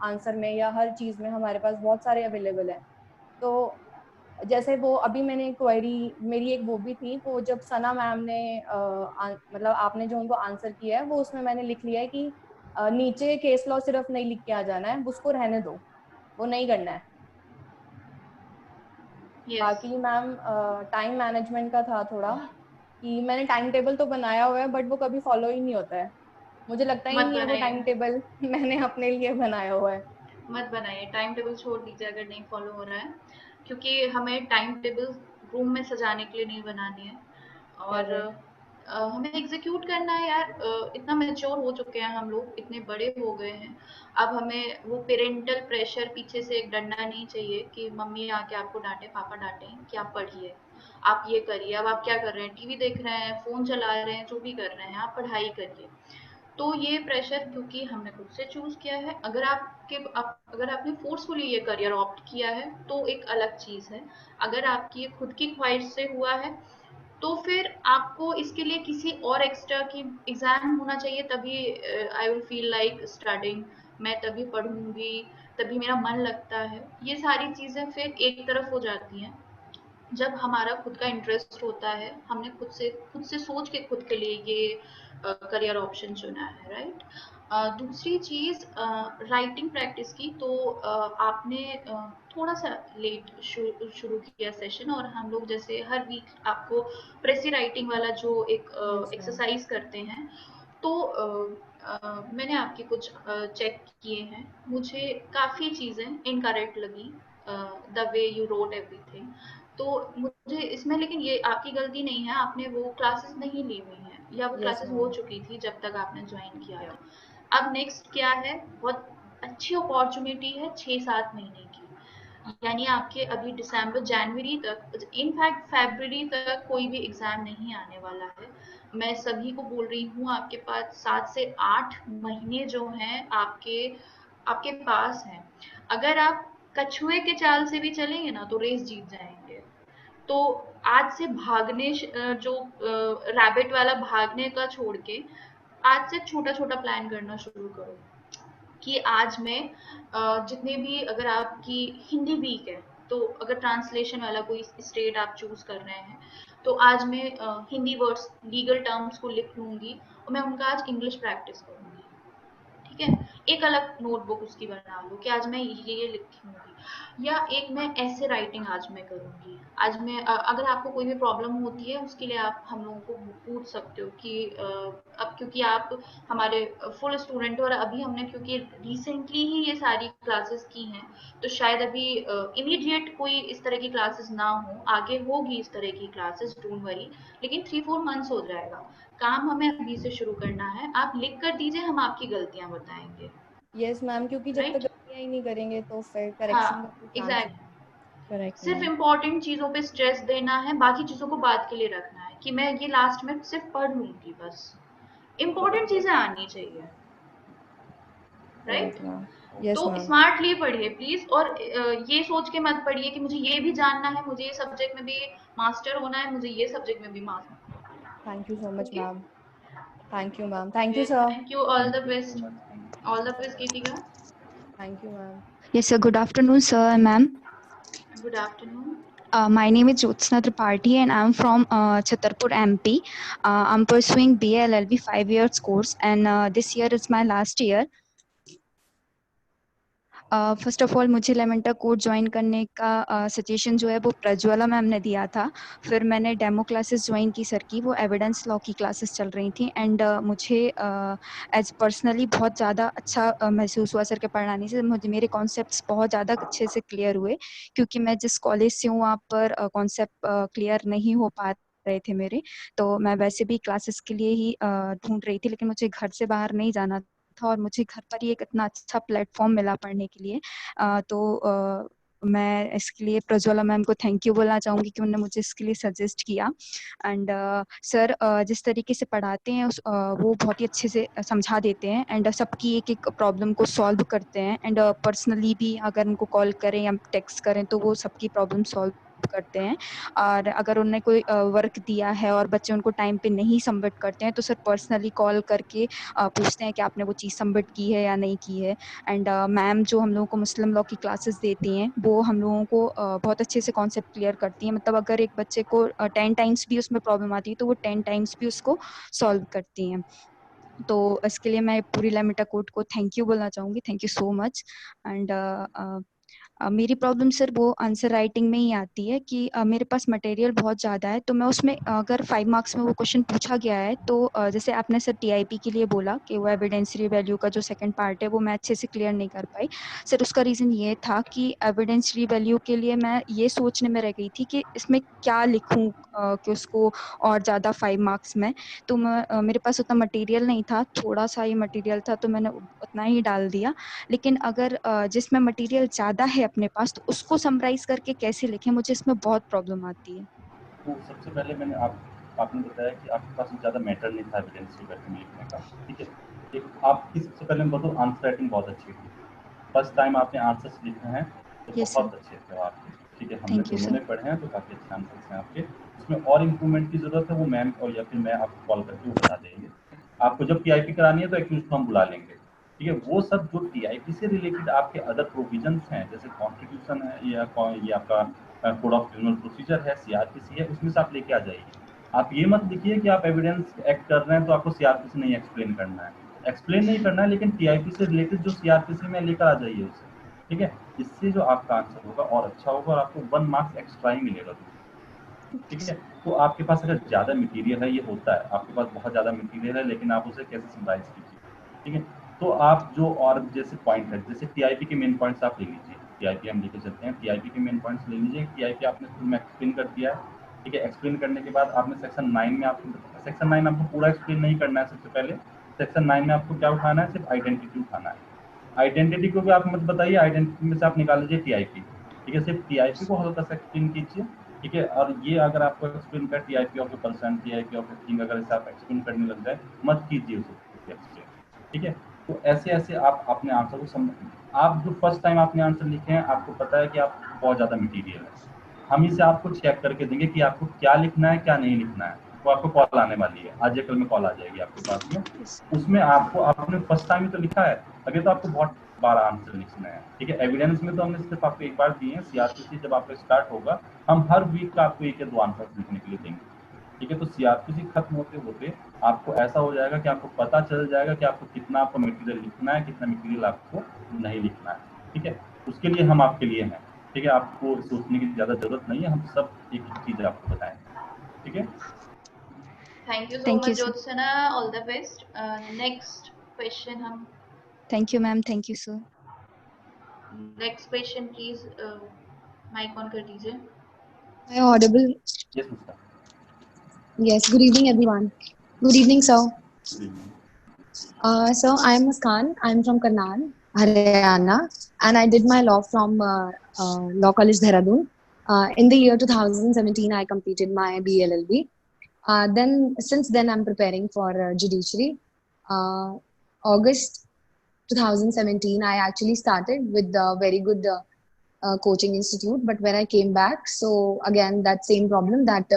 आंसर में या हर चीज में हमारे पास बहुत सारे अवेलेबल है। तो जैसे वो अभी मैंने क्वेरी, मेरी एक वो भी थी, वो जब सना मैम ने मतलब आपने जो उनको आंसर किया है, वो उसमें मैंने लिख लिया है कि नीचे केस लॉ सिर्फ नहीं लिख के आ जाना है, उसको रहने दो, वो नहीं करना है। यस बाकी मैम टाइम मैनेजमेंट का था थोड़ा, कि मैंने टाइम टेबल तो बनाया हुआ है, बट वो कभी फॉलो ही नहीं होता है, मुझे लगता ही मत नहीं है वो बनाइए, टाइम टेबल मैंने अपने लिए बनाया हुआ है। मत बनाइए, टाइम टेबल छोड़ दीजिए अगर नहीं फॉलो हो रहा है, क्योंकि हमें टाइम टेबल रूम में सजाने के लिए नहीं बनानी है, और करेक्ट। हमें एग्जीक्यूट करना है यार। इतना मैच्योर हो चुके हैं हम लोग, इतने बड़े हो गए हैं, अब हमें वो पेरेंटल प्रेशर, पीछे से एक डंडा नहीं चाहिए कि मम्मी आके आपको डांटे, पापा डांटे कि आप पढ़िए, आप ये करिए। अब आप क्या कर रहे हैं, टीवी देख रहे हैं, फोन चला रहे हैं, जो भी कर रहे हैं, आप पढ़ाई करिए। तो ये प्रेशर क्योंकि हमने खुद से चूज किया है, अगर आपने फोर्सफुली ये करियर ऑप्ट किया है तो एक अलग चीज है। अगर आपकी ये खुद की ख्वाहिश से हुआ है, तो फिर आपको इसके लिए किसी और एक्स्ट्रा की एग्जाम होना चाहिए, तभी I will feel like studying, मैं तभी पढ़ूंगी, तभी मेरा मन लगता है। ये सारी चीजें फिर एक तरफ हो जाती हैं जब हमारा खुद का इंटरेस्ट होता है, हमने खुद से सोच के खुद के लिए ये करियर ऑप्शन चुना है, राइट। दूसरी चीज राइटिंग प्रैक्टिस की, तो आपने थोड़ा सा लेट शुरू किया सेशन, और हम लोग जैसे हर वीक आपको प्रेसी राइटिंग वाला जो एक यस मैम। एक्सरसाइज करते हैं, तो मैंने आपके कुछ चेक किए हैं, मुझे काफ़ी चीज़ें इनकरेक्ट लगी, the way you wrote everything. तो मुझे इसमें, लेकिन ये आपकी गलती नहीं है, आपने वो क्लासेस नहीं ली हुई हैं, या वो यस क्लासेस हो मैम। चुकी थी जब तक आपने ज्वाइन किया था। अब नेक्स्ट क्या है, बहुत अच्छी अपॉर्चुनिटी है 6-7 महीने की, यानी आपके अभी दिसंबर जनवरी तक, इनफैक्ट फरवरी तक कोई भी एग्जाम नहीं आने वाला है। मैं सभी को बोल रही हूँ, आपके पास 7 से 8 महीने जो हैं आपके आपके पास हैं। अगर आप कछुए के चाल से भी चलेंगे ना, तो रेस जीत जाएंगे। तो आज से जो रैबिट वाला भागने का छोड़ के, आज से छोटा छोटा प्लान करना शुरू करो, कि आज मैं जितने भी, अगर आपकी हिंदी वीक है, तो अगर ट्रांसलेशन वाला कोई स्टेट आप चूज कर रहे हैं, तो आज मैं हिंदी वर्ड्स, लीगल टर्म्स को लिख लूंगी, और मैं उनका आज इंग्लिश प्रैक्टिस करूंगी। ठीक है, एक अलग नोटबुक उसकी बना लो कि आज मैं ये लिखूंगी, या एक मैं ऐसे राइटिंग आज मैं करूंगी। आज मैं अगर आपको कोई भी प्रॉब्लम होती है, उसके लिए आप हम लोगों को पूछ सकते हो कि अब क्योंकि आप हमारे फुल स्टूडेंट हो, और अभी हमने क्योंकि रिसेंटली ही ये सारी क्लासेस की हैं, तो शायद अभी इमीडिएट कोई इस तरह की क्लासेस ना हो, आगे होगी इस तरह की क्लासेस, डोंट वरी, लेकिन 3-4 मंथ्स हो जाएगा। काम हमें अभी से शुरू करना है, आप लिख कर दीजिए, हम आपकी गलतियां बताएंगे, यस मैम, क्योंकि जब तक राइट। गलतियां ही नहीं करेंगे तो फिर हाँ, करेक्शन का कोई चांस ही एग्जैक्ट, नहीं। करेक्ट सिर्फ मैम। इम्पोर्टेंट चीजों पे स्ट्रेस देना है, बाकी चीजों को बाद के लिए रखना है, कि मैं ये लास्ट में सिर्फ पढ़ लूंगी बस, इम्पोर्टेंट चीजें आनी चाहिए, राइट। Right ma'am. यस तो मैम। स्मार्टली पढ़िए प्लीज, और ये सोच के मत पढ़िए कि मुझे ये भी जानना है, मुझे ये सब्जेक्ट में भी मास्टर होना है, मुझे ये सब्जेक्ट में भी master. Thank you so much okay, ma'am. Thank you ma'am. Thank you okay, sir. Thank you, all the thank you so best, much. All the best Geetika. Thank you ma'am. Yes, sir. Good afternoon, sir and ma'am. Good afternoon. My name is Jyotsna Tripathi and I'm from Chhatarpur, MP. I'm pursuing BA LLB 5 years course and this year is my last year. First of all मुझे लेमेंटा course join करने का suggestion जो है वो Prajwala ma'am ने दिया था। फिर मैंने डेमो क्लासेस ज्वाइन की सर की, वो एविडेंस लॉ की क्लासेस चल रही थी एंड मुझे एज पर्सनली बहुत ज़्यादा अच्छा महसूस हुआ सर के पढ़ाने से। मुझे मेरे कॉन्सेप्ट्स बहुत ज़्यादा अच्छे से क्लियर हुए, क्योंकि मैं जिस कॉलेज से हूँ वहाँ पर कॉन्सेप्ट क्लियर नहीं हो पा रहे थे मेरे, तो मैं वैसे भी क्लासेस के लिए ही ढूंढ रही थी, लेकिन मुझे घर से बाहर नहीं जाना था और मुझे घर पर ही एक इतना अच्छा प्लेटफॉर्म मिला पढ़ने के लिए। मैं इसके लिए प्रज्वला मैम को थैंक यू बोलना चाहूँगी कि उन्होंने मुझे इसके लिए सजेस्ट किया। एंड सर जिस तरीके से पढ़ाते हैं वो बहुत ही अच्छे से समझा देते हैं एंड सबकी एक एक प्रॉब्लम को सॉल्व करते हैं एंड पर्सनली भी अगर उनको कॉल करें या टेक्स्ट करें तो वो सबकी प्रॉब्लम सॉल्व करते हैं। और अगर उन्होंने कोई वर्क दिया है और बच्चे उनको टाइम पे नहीं सबमिट करते हैं तो सर पर्सनली कॉल करके पूछते हैं कि आपने वो चीज़ सबमिट की है या नहीं की है। एंड मैम जो हम लोगों को मुस्लिम लॉ की क्लासेस देती हैं वो हम लोगों को बहुत अच्छे से कॉन्सेप्ट क्लियर करती हैं। मतलब अगर एक बच्चे को 10 टाइम्स भी उसमें प्रॉब्लम आती है तो वो 10 टाइम्स भी उसको सॉल्व करती हैं। तो इसके लिए मैं पूरी लेमेंटा कोर्ट को थैंक यू बोलना चाहूँगी। Thank you so much. And मेरी प्रॉब्लम सर वो आंसर राइटिंग में ही आती है कि मेरे पास मटेरियल बहुत ज़्यादा है, तो मैं उसमें अगर 5 मार्क्स में वो क्वेश्चन पूछा गया है तो जैसे आपने सर टीआईपी के लिए बोला कि वो एविडेंशियरी वैल्यू का जो सेकंड पार्ट है वो मैं अच्छे से क्लियर नहीं कर पाई। सर उसका रीज़न ये था कि एविडेंशियरी वैल्यू के लिए मैं ये सोचने में रह गई थी कि इसमें क्या लिखूँ कि उसको और ज़्यादा 5 मार्क्स में। तो मेरे पास उतना मटेरियल नहीं था, थोड़ा सा ही मटेरियल था तो मैंने उतना ही डाल दिया। लेकिन अगर जिसमें मटेरियल ज़्यादा है अपने पास तो उसको समराइज करके कैसे लिखें, मुझे इसमें बहुत प्रॉब्लम आती है। तो सबसे पहले आपने बताया कि आपके पास ज़्यादा मैटर नहीं था एविडेंस की वैल्यू में लिखने का, ठीक है। आपकी सबसे पहले मैं बताऊँ आंसर राइटिंग बहुत अच्छी थी। फर्स्ट टाइम आपने आंसर्स लिखे हैं तो बहुत अच्छे थे आपके, ठीक है। हमने दोनों ने पढ़े हैं तो काफ़ी अच्छे आंसर्स हैं आपके। उसमें और इम्प्रूवमेंट की ज़रूरत है वो मैम और या फिर मैं आपको कॉल करके वो बता देंगे। आपको जब टीआईपी करानी है तो एक्चुअली उसको हम बुला लेंगे, ठीक है। वो सब जो टीआईपी से रिलेटेड आपके अदर प्रोविजंस हैं जैसे कॉन्स्टिट्यूशन है या ये आपका कोड ऑफ क्रिमिनल प्रोसीजर है, सीआरपीसी है, उसमें से आप लेके आ जाइए। आप ये मत लिखिए कि आप एविडेंस एक्ट कर रहे हैं तो आपको सीआरपीसी नहीं एक्सप्लेन करना है। एक्सप्लेन नहीं करना है, लेकिन टीआईपी से रिलेटेड जो सीआरपीसी में लेकर आ जाइए उसे, ठीक है। इससे जो आपका आंसर होगा और अच्छा होगा और आपको 1 मार्क्स एक्स्ट्रा ही मिलेगा, ठीक है। तो आपके पास अगर ज़्यादा मटेरियल है, ये होता है, आपके पास बहुत ज़्यादा मटेरियल है लेकिन आप उसे कैसे समराइज कीजिए, ठीक है। तो आप जो और जैसे पॉइंट है, जैसे टीआईपी के मेन पॉइंट्स आप ले लीजिए। टीआईपी हम लेके चलते हैं, टीआईपी के मेन पॉइंट्स ले लीजिए। टीआईपी आपने शुरू में एक्सप्लेन कर दिया है, ठीक है। एक्सप्लेन करने के बाद आपने सेक्शन 9 में सेक्शन 9 आपको पूरा एक्सप्लेन नहीं करना है। सबसे पहले सेक्शन 9 में आपको क्या उठाना है, सिर्फ आइडेंटिटी उठाना है। आइडेंटिटी को भी आप मत बताइए, आइडेंटिटी में से आप निकाल लीजिए टीआईपी, ठीक है। सिर्फ टीआईपी को हल्का सा एक्सप्लेन कीजिए, ठीक है। और ये अगर आपको एक्सप्लेन कर TIP of a person, TIP of a thing, अगर इसे आप एक्सप्लेन करने लग जाए, मत कीजिए उसे एक्सप्लेन, ठीक है। तो ऐसे ऐसे आप अपने आंसर को आप जो फर्स्ट टाइम आपने आंसर लिखे हैं, आपको पता है कि आप बहुत ज़्यादा मटीरियल है, हम इसे आपको चेक करके देंगे कि आपको क्या लिखना है क्या नहीं लिखना है। तो आपको कॉल आने वाली है, आज या कल में कॉल आ जाएगी आपके पास में। उसमें आपको आपने फर्स्ट टाइम ही तो लिखा है, अभी तो आपको बहुत बार आंसर लिखना है, ठीक है। एविडेंस में तो हमने सिर्फ आपको एक बार दिए हैं। सीआरपीसी जब आपका स्टार्ट होगा हम हर वीक आपको 1 या 2 आंसर लिखने के लिए देंगे, ठीक है। तो सीआरपीसी खत्म होते होते आपको ऐसा हो जाएगा कि आपको पता चल जाएगा कि आपको कितना आपको मटेरियल लिखना है, कितना मटेरियल आपको नहीं लिखना है, ठीक है। उसके लिए हम आपके लिए हैं, ठीक है। आपको सोचने की ज़्यादा जरूरत नहीं है, हम सब एक एक चीज़ आपको बताएंगे, ठीक है। Thank you so much Jyotsna, all the best. Next question हम thank you ma'am, thank you sir. Next question please mic on कर दीजिए। Am I audible? Yes, Musta. Yes. Good evening, everyone. Good evening, sir. Good evening. So I am Muskan. I am from Karnal, Haryana, and I did my law from Law College, Dehradun. In the year 2017, I completed my BLLB. Then, since then, I'm preparing for judiciary. August 2017, I actually started with a very good coaching institute. But when I came back, so again, that same problem that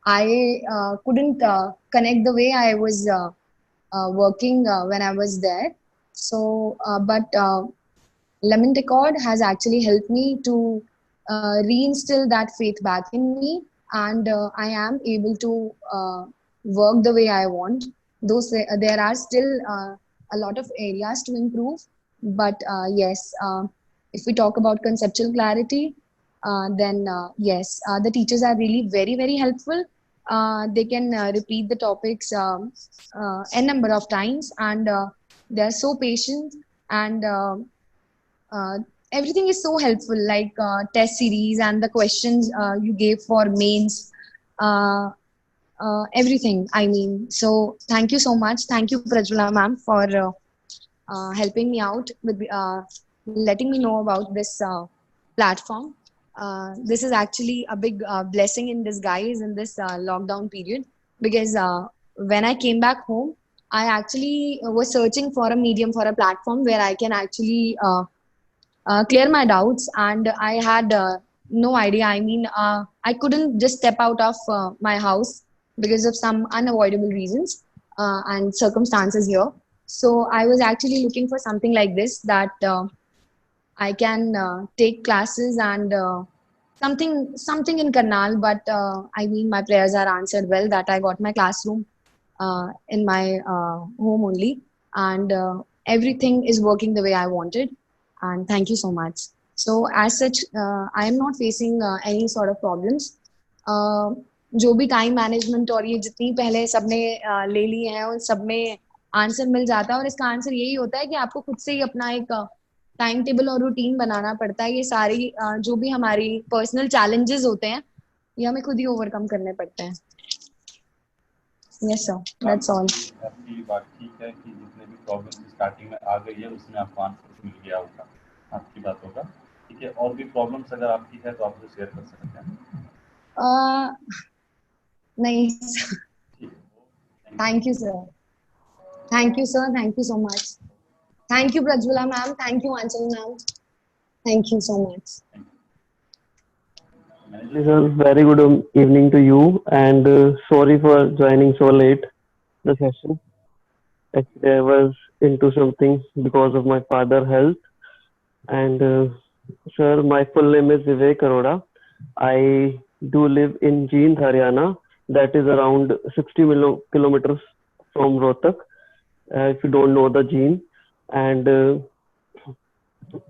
I couldn't connect the way I was working when I was there. So, but Lemon Accord has actually helped me to reinstill that faith back in me, and I am able to work the way I want. Though there are still a lot of areas to improve, but yes, if we talk about conceptual clarity, then yes, the teachers are really very, very helpful. They can repeat the topics n number of times, and they are so patient, and uh, everything is so helpful, like test series and the questions you gave for mains, uh, everything. I mean, so thank you so much. Thank you, Prajwala ma'am, for helping me out with letting me know about this platform. This is actually a big blessing in disguise in this lockdown period, because when I came back home, I actually was searching for a medium, for a platform where I can actually clear my doubts, and I had no idea. I mean, I couldn't just step out of my house because of some unavoidable reasons and circumstances here. So I was actually looking for something like this, that I can take classes, and something in Karnal. But I mean, my prayers are answered well, that I got my classroom in my home only, and everything is working the way I wanted. And thank you so much. So as such, I am not facing any sort of problems. जो भी time management और ये जितनी पहले सबने ले लिए हैं, उन सब में आंसर मिल जाता है, और इसका आंसर यही होता है कि आपको खुद से ही अपना एक टाइम टेबल और रूटीन बनाना पड़ता है। ये सारी जो भी हमारी पर्सनल चैलेंजेस होते हैं, ये हमें खुद ही ओवरकम करने पड़ते हैं। Yes sir, that's all. आपकी बात ठीक है कि जितने भी प्रॉब्लम स्टार्टिंग में आ गई है उसमें आपको आंसर मिल गया होगा, आपकी बात होगा। ठीक है, और भी प्रॉब्लम्स अगर आपकी है तो आप मुझे शेयर कर सकते हैं। नहीं, thank you sir, thank you sir, thank you so much. Thank you Prajwala ma'am, thank you Anchal ma'am, thank you so much. Sir, very good evening to you, and sorry for joining so late the session. Actually, I was into something because of my father's health. And sir, my full name is Vivek Arora. I do live in Jeend, Haryana. That is around 60 kilometers from Rohtak, if you don't know the Jeend. And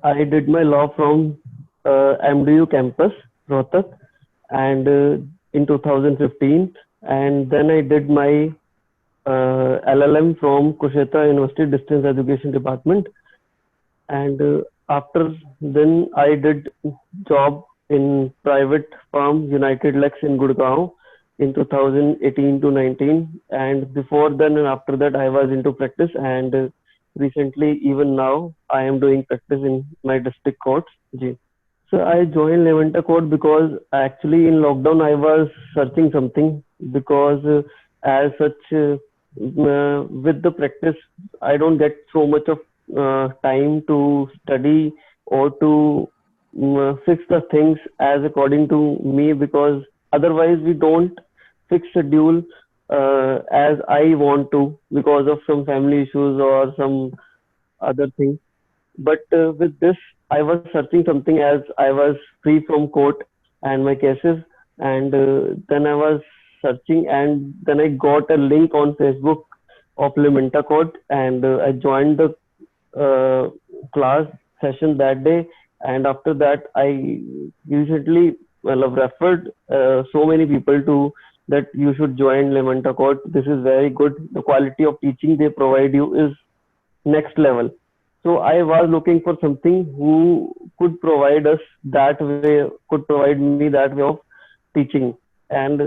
I did my law from MDU campus, Rohtak, and in 2015, and then I did my LLM from Kurukshetra University Distance Education Department, and after then I did job in private firm United Lex in Gurgaon in 2018 to 19, and before then and after that I was into practice, and recently even now I am doing practice in my district courts. So I joined Lemon Accord because actually in lockdown I was searching something, because as such with the practice I don't get so much of time to study or to fix the things as according to me, because otherwise we don't fix schedule as I want to, because of some family issues or some other things. But with this I was searching something as I was free from court and my cases, and then I was searching, and then I got a link on Facebook of Lemon Accord, and I joined the class session that day, and after that I recently referred so many people to that you should join Lemon Accord. This is very good. The quality of teaching they provide you is next level. So I was looking for something who could provide us that way, could provide me that way of teaching. And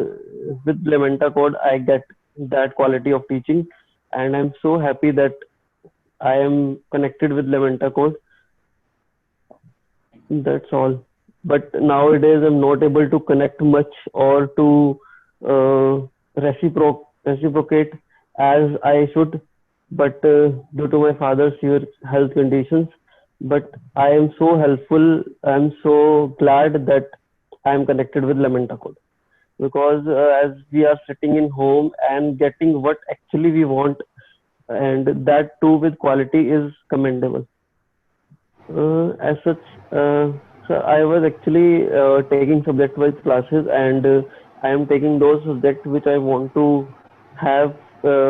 with Lemon Accord, I get that quality of teaching. And I'm so happy that I am connected with Lemon Accord. That's all. But nowadays, I'm not able to connect much or to reciprocate as I should. But due to my father's severe health conditions, but I am so helpful. I'm so glad that I am connected with Lemon Accord, because as we are sitting in home and getting what actually we want, and that too with quality, is commendable. As such, so I was actually taking subject-wise classes, and I am taking those subjects which I want to have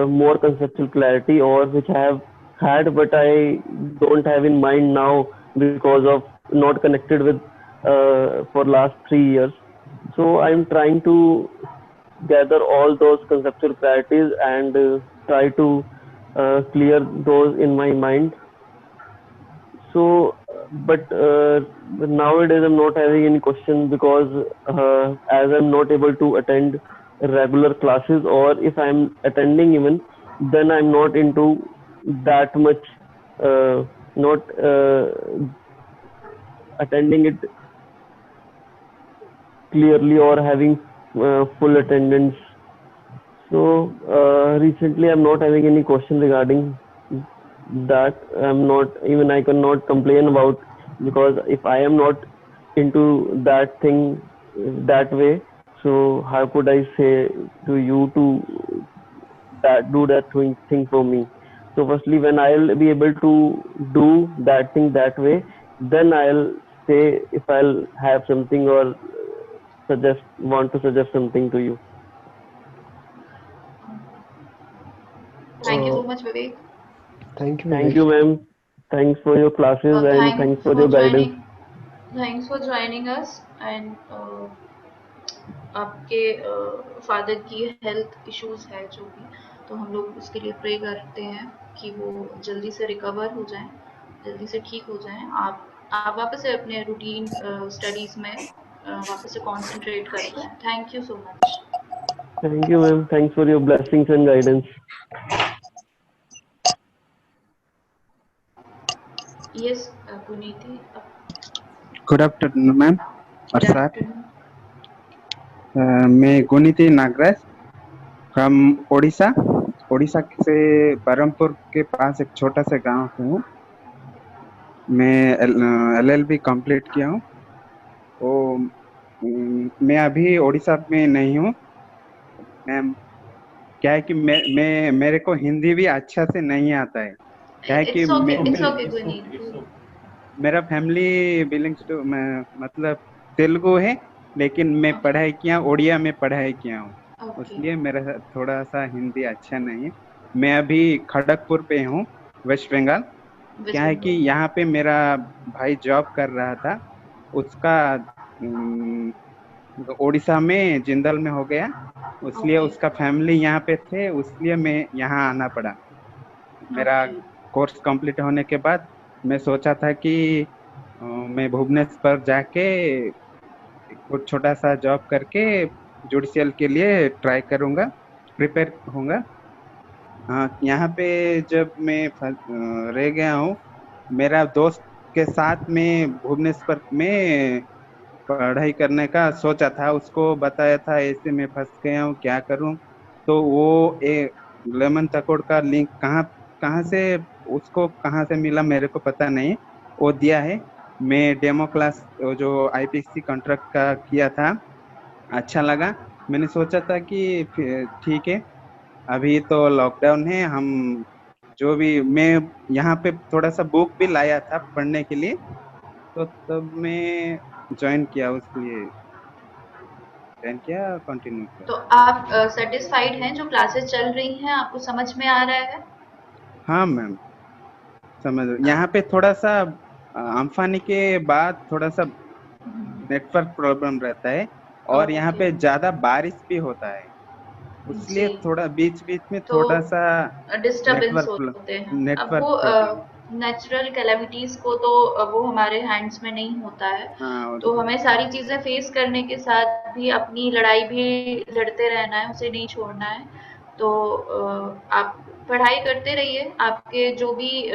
more conceptual clarity, or which I have had but I don't have in mind now because of not connected with for last 3 years. So I'm trying to gather all those conceptual clarities and try to clear those in my mind. So, but nowadays I'm not having any question because as I'm not able to attend regular classes, or if I'm attending even, then I'm not into that much, not attending it clearly or having full attendance. So recently I'm not having any question regarding that. I'm not even, I cannot complain about, because if I am not into that thing that way, so how could I say to you to do that thing for me? So firstly, when I'll be able to do that thing that way, then I'll say if I'll have something or want to suggest something to you. Thank you so much, Vivek. Thank you, Thank Vivek. you, ma'am. Thanks for your classes and thanks for your guidance. Thanks for joining us, and आपके father की health issues है जो भी, तो हम लोग उसके लिए प्रे करते हैं कि वो जल्दी से रिकवर हो जाएं, जल्दी से ठीक हो जाएं। आप वापस से अपने रूटीन स्टडीज में वापस से कंसंट्रेट कर पाएं। Thank you so much. Thank you, ma'am. Thanks for your blessings and guidance. Yes, Puniti. Good afternoon, ma'am. Or sir. मैं गुनीति नागराज फ्रॉम ओडिशा। ओडिशा से बरहमपुर के पास एक छोटा सा गांव से हूँ। मैं LLB कंप्लीट किया हूँ। मैं अभी ओडिशा में नहीं हूँ मैम। क्या है कि मेरे को हिंदी भी अच्छा से नहीं आता है। क्या है कि मेरा फैमिली बिलोंग्स टू, मतलब तेलुगु है, लेकिन मैं पढ़ाई किया ओडिया में पढ़ाई किया हूँ, इसलिए मेरा थोड़ा सा हिंदी अच्छा नहीं है। मैं अभी खड़गपुर पे हूँ, वेस्ट बंगाल। क्या है कि यहाँ पे मेरा भाई जॉब कर रहा था, उसका ओडिशा में जिंदल में हो गया, इसलिए उसका फैमिली यहाँ पे थे, इसलिए मैं यहाँ आना पड़ा। मेरा कोर्स कंप्लीट होने के बाद मैं सोचा था कि मैं भुवनेश्वर जाके कुछ छोटा सा जॉब करके जुडिशियल के लिए ट्राई करूंगा, प्रिपेयर होऊंगा। यहाँ पे जब मैं रह गया हूँ, मेरा दोस्त के साथ में भुवनेश्वर में पढ़ाई करने का सोचा था, उसको बताया था ऐसे मैं फंस गया हूँ, क्या करूँ। तो वो लेमन तकोड़ का लिंक कहाँ से उसको कहाँ से मिला मेरे को पता नहीं, वो दिया है। मैं डेमो क्लास जो IPSC कॉन्ट्रैक्ट का किया था, अच्छा लगा। मैंने सोचा था कि ठीक है, अभी तो लॉकडाउन है, हम जो भी, मैं यहाँ पे थोड़ा सा बुक भी लाया था पढ़ने के लिए, तो तब मैं ज्वाइन किया, उसलिए ज्वाइन किया, कंटिन्यू किया। तो आप सेटिस्फाइड हैं जो क्लासेस चल रही हैं, आपको समझ में आ रहा है? हाँ मैम, समझ। यहाँ पे थोड़ा सा अम्फानी के बाद थोड़ा सा नेटवर्क प्रॉब्लम रहता है, और यहाँ पे ज्यादा बारिश भी होता है, इसलिए थोड़ा बीच बीच में थोड़ा सा डिस्टर्बेंस होते हैं। अब वो नेचुरल कैलेमिटीज को तो वो हमारे हैंड्स में नहीं होता है। तो हमें सारी चीजें फेस करने के साथ भी अपनी लड़ाई भी लड़ते रहना है, उसे नहीं छोड़ना है। तो आप पढ़ाई करते रहिए, आपके जो भी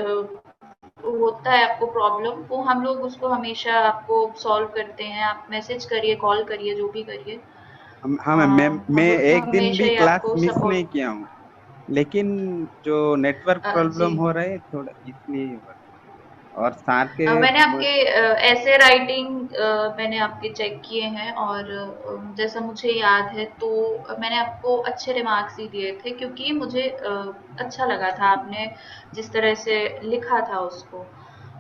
होता है आपको प्रॉब्लम, वो हम लोग उसको हमेशा आपको सॉल्व करते हैं। आप मैसेज करिए, कॉल करिए, जो भी करिए। हाँ मैम, मैं एक दिन भी क्लास मिस नहीं किया हूँ, लेकिन जो नेटवर्क प्रॉब्लम हो रहा है थोड़ा, इसलिए हो रहा है। और साथ के मैंने आपके ऐसे राइटिंग मैंने आपके चेक किए हैं, और जैसा मुझे याद है तो मैंने आपको अच्छे रिमार्क्स ही दिए थे, क्योंकि मुझे अच्छा लगा था आपने जिस तरह से लिखा था उसको,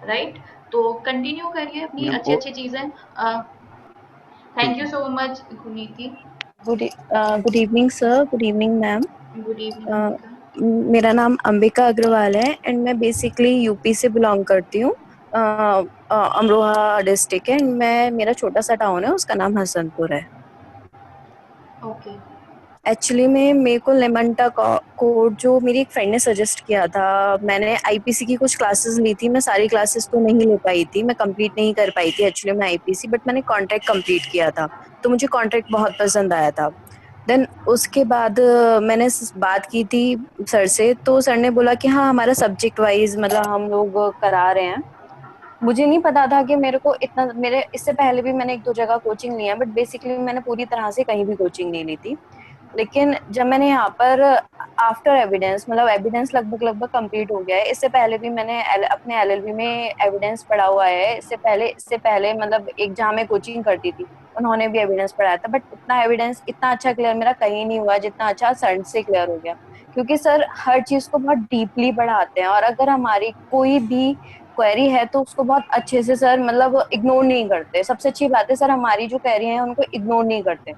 राइट। तो कंटिन्यू करिए अपनी मैम अच्छी वो अच्छी चीजें। Thank you so much Guneeti. Good evening sir, good evening ma'am. Good evening Ambika. मेरा नाम अंबिका अग्रवाल है एंड मैं बेसिकली यूपी से बिलोंग करती हूँ। अमरोहा डिस्ट्रिक्ट है। मेरा छोटा सा टाउन है, उसका नाम हसनपुर है। ओके। एक्चुअली में मेरे को लेमंटा कोड जो मेरी एक फ्रेंड ने सजेस्ट किया था, मैंने आईपीसी की कुछ क्लासेस ली थी। मैं सारी क्लासेस तो नहीं ले पाई थी, मैं कंप्लीट नहीं कर पाई थी एक्चुअली में आईपीसी, बट मैंने कॉन्ट्रैक्ट कंप्लीट किया था, तो मुझे कॉन्ट्रैक्ट बहुत पसंद आया था। देन उसके बाद मैंने बात की थी सर से, तो सर ने बोला कि हाँ हमारा सब्जेक्ट वाइज मतलब हम लोग करा रहे हैं। मुझे नहीं पता था कि मेरे को इतना, मेरे इससे पहले भी मैंने एक दो जगह कोचिंग लिया, बट बेसिकली मैंने पूरी तरह से कहीं भी कोचिंग नहीं ली थी। लेकिन जब मैंने यहाँ पर आफ्टर एविडेंस, मतलब एविडेंस लगभग लगभग कंप्लीट हो गया है। इससे पहले भी मैंने अपने एलएलबी में एविडेंस पढ़ा हुआ है। इससे पहले मतलब एक जहाँ मैं कोचिंग करती थी उन्होंने भी एविडेंस पढ़ाया था, बट उतना एविडेंस इतना अच्छा क्लियर मेरा कहीं नहीं हुआ जितना अच्छा सर से क्लियर हो गया। क्योंकि सर हर चीज को बहुत डीपली पढ़ाते हैं, और अगर हमारी कोई भी क्वेरी है तो उसको बहुत अच्छे से सर मतलब इग्नोर नहीं करते। सबसे अच्छी बात है सर हमारी जो क्वेरी है उनको इग्नोर नहीं करते।